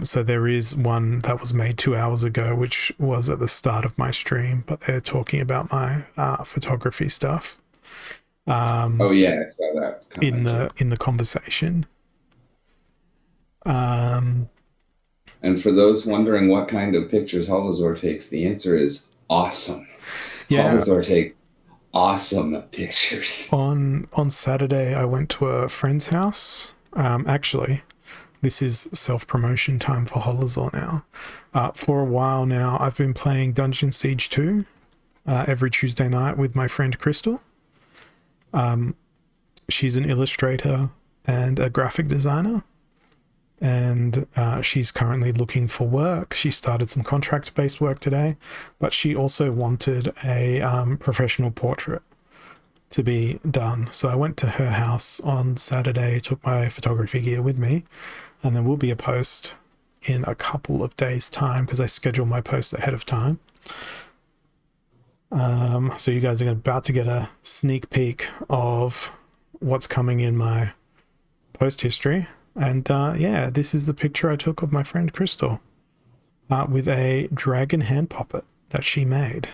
So there is one that was made 2 hours ago, which was at the start of my stream, but they're talking about my photography stuff. I saw that in the conversation. And for those wondering what kind of pictures Holazor takes, the answer is awesome. Yeah. Holazor takes awesome pictures. On Saturday, I went to a friend's house. Actually, this is self-promotion time for Holazor now. For a while now, I've been playing Dungeon Siege 2 every Tuesday night with my friend Crystal. She's an illustrator and a graphic designer, and she's currently looking for work. She started some contract-based work today, but she also wanted a professional portrait to be done. So I went to her house on Saturday, took my photography gear with me, and there will be a post in a couple of days' time because I schedule my posts ahead of time. So you guys are about to get a sneak peek of what's coming in my post history. And this is the picture I took of my friend Crystal with a dragon hand puppet that she made.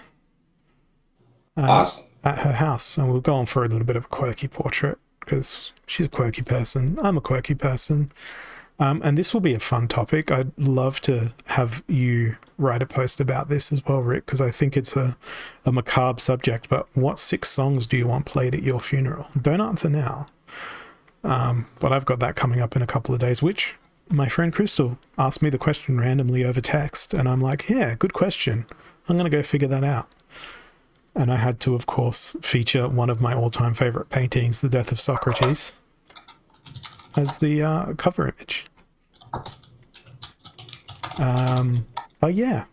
Awesome. At her house. And we're going for a little bit of a quirky portrait because she's a quirky person. I'm a quirky person. And this will be a fun topic. I'd love to have you write a post about this as well, Rick, because I think it's a macabre subject. But what 6 songs do you want played at your funeral? Don't answer now. But I've got that coming up in a couple of days, which my friend Crystal asked me the question randomly over text. And I'm like, yeah, good question. I'm going to go figure that out. And I had to, of course, feature one of my all-time favorite paintings, The Death of Socrates, as the cover image. But yeah,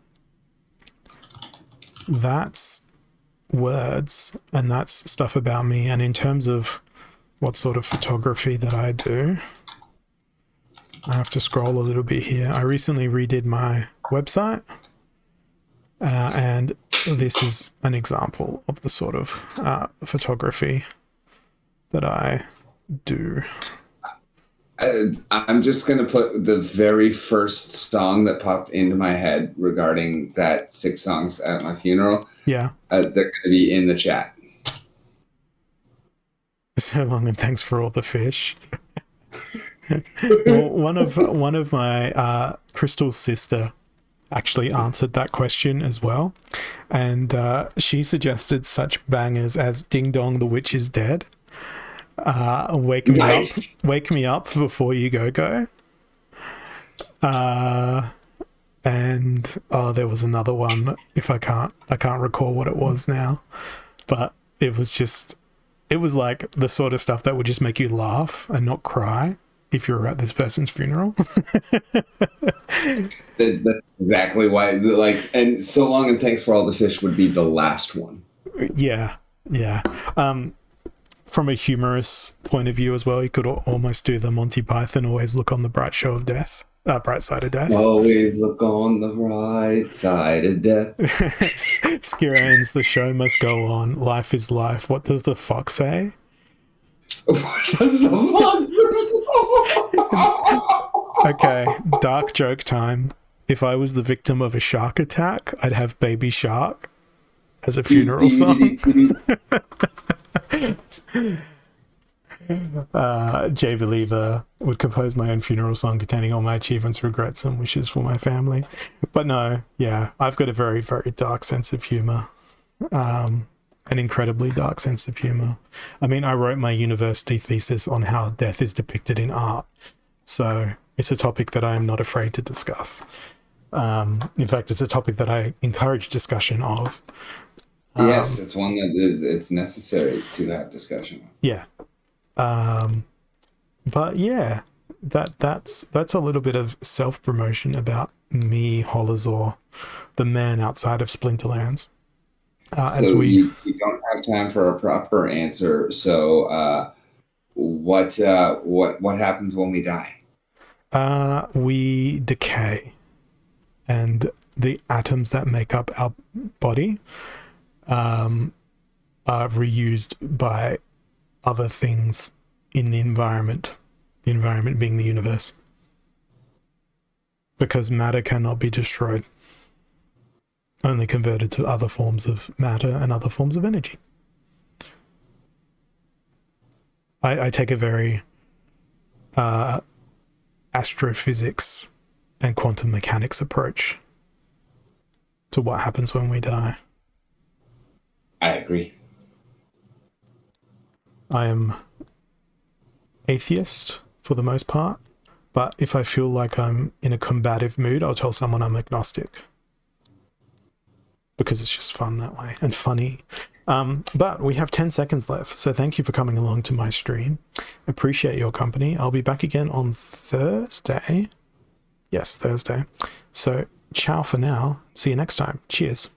that's words and that's stuff about me. And in terms of what sort of photography that I do, I have to scroll a little bit here. I recently redid my website, and this is an example of the sort of photography that I do. I'm just going to put the very first song that popped into my head regarding that 6 songs at my funeral. Yeah. They're going to be in the chat. So long and thanks for all the fish. Well, one of my Crystal's sister actually answered that question as well. And she suggested such bangers as Ding Dong, the Witch is Dead. Wake me up before you go. And there was another one. I can't recall what it was now, but it was like the sort of stuff that would just make you laugh and not cry. if you were at this person's funeral. That's exactly why. Like, and so long and thanks for all the fish would be the last one. Yeah. From a humorous point of view as well, you could almost do the Monty Python always look on the bright side of death. Always look on the bright side of death. Skirane's the show must go on. Life is life. What does the fox say? What does the fox say? Okay, dark joke time. If I was the victim of a shark attack, I'd have Baby Shark as a funeral song. Jay Believer would compose my own funeral song containing all my achievements, regrets, and wishes for my family. But no, yeah, I've got a very, very dark sense of humor. An incredibly dark sense of humor. I mean, I wrote my university thesis on how death is depicted in art. So it's a topic that I am not afraid to discuss. In fact, it's a topic that I encourage discussion of. Yes, it's one that it's necessary to have discussion. Yeah. But yeah, that's a little bit of self-promotion about me, Holazor, the man outside of Splinterlands. So you don't have time for a proper answer. So what happens when we die? We decay, and the atoms that make up our body are reused by other things in the environment being the universe, because matter cannot be destroyed, only converted to other forms of matter and other forms of energy. I take a very astrophysics and quantum mechanics approach to what happens when we die. I agree. I am atheist for the most part, but if I feel like I'm in a combative mood, I'll tell someone I'm agnostic, because it's just fun that way and funny. But we have 10 seconds left, so thank you for coming along to my stream. Appreciate your company. I'll be back again on Thursday. Yes, Thursday. So ciao for now. See you next time. Cheers.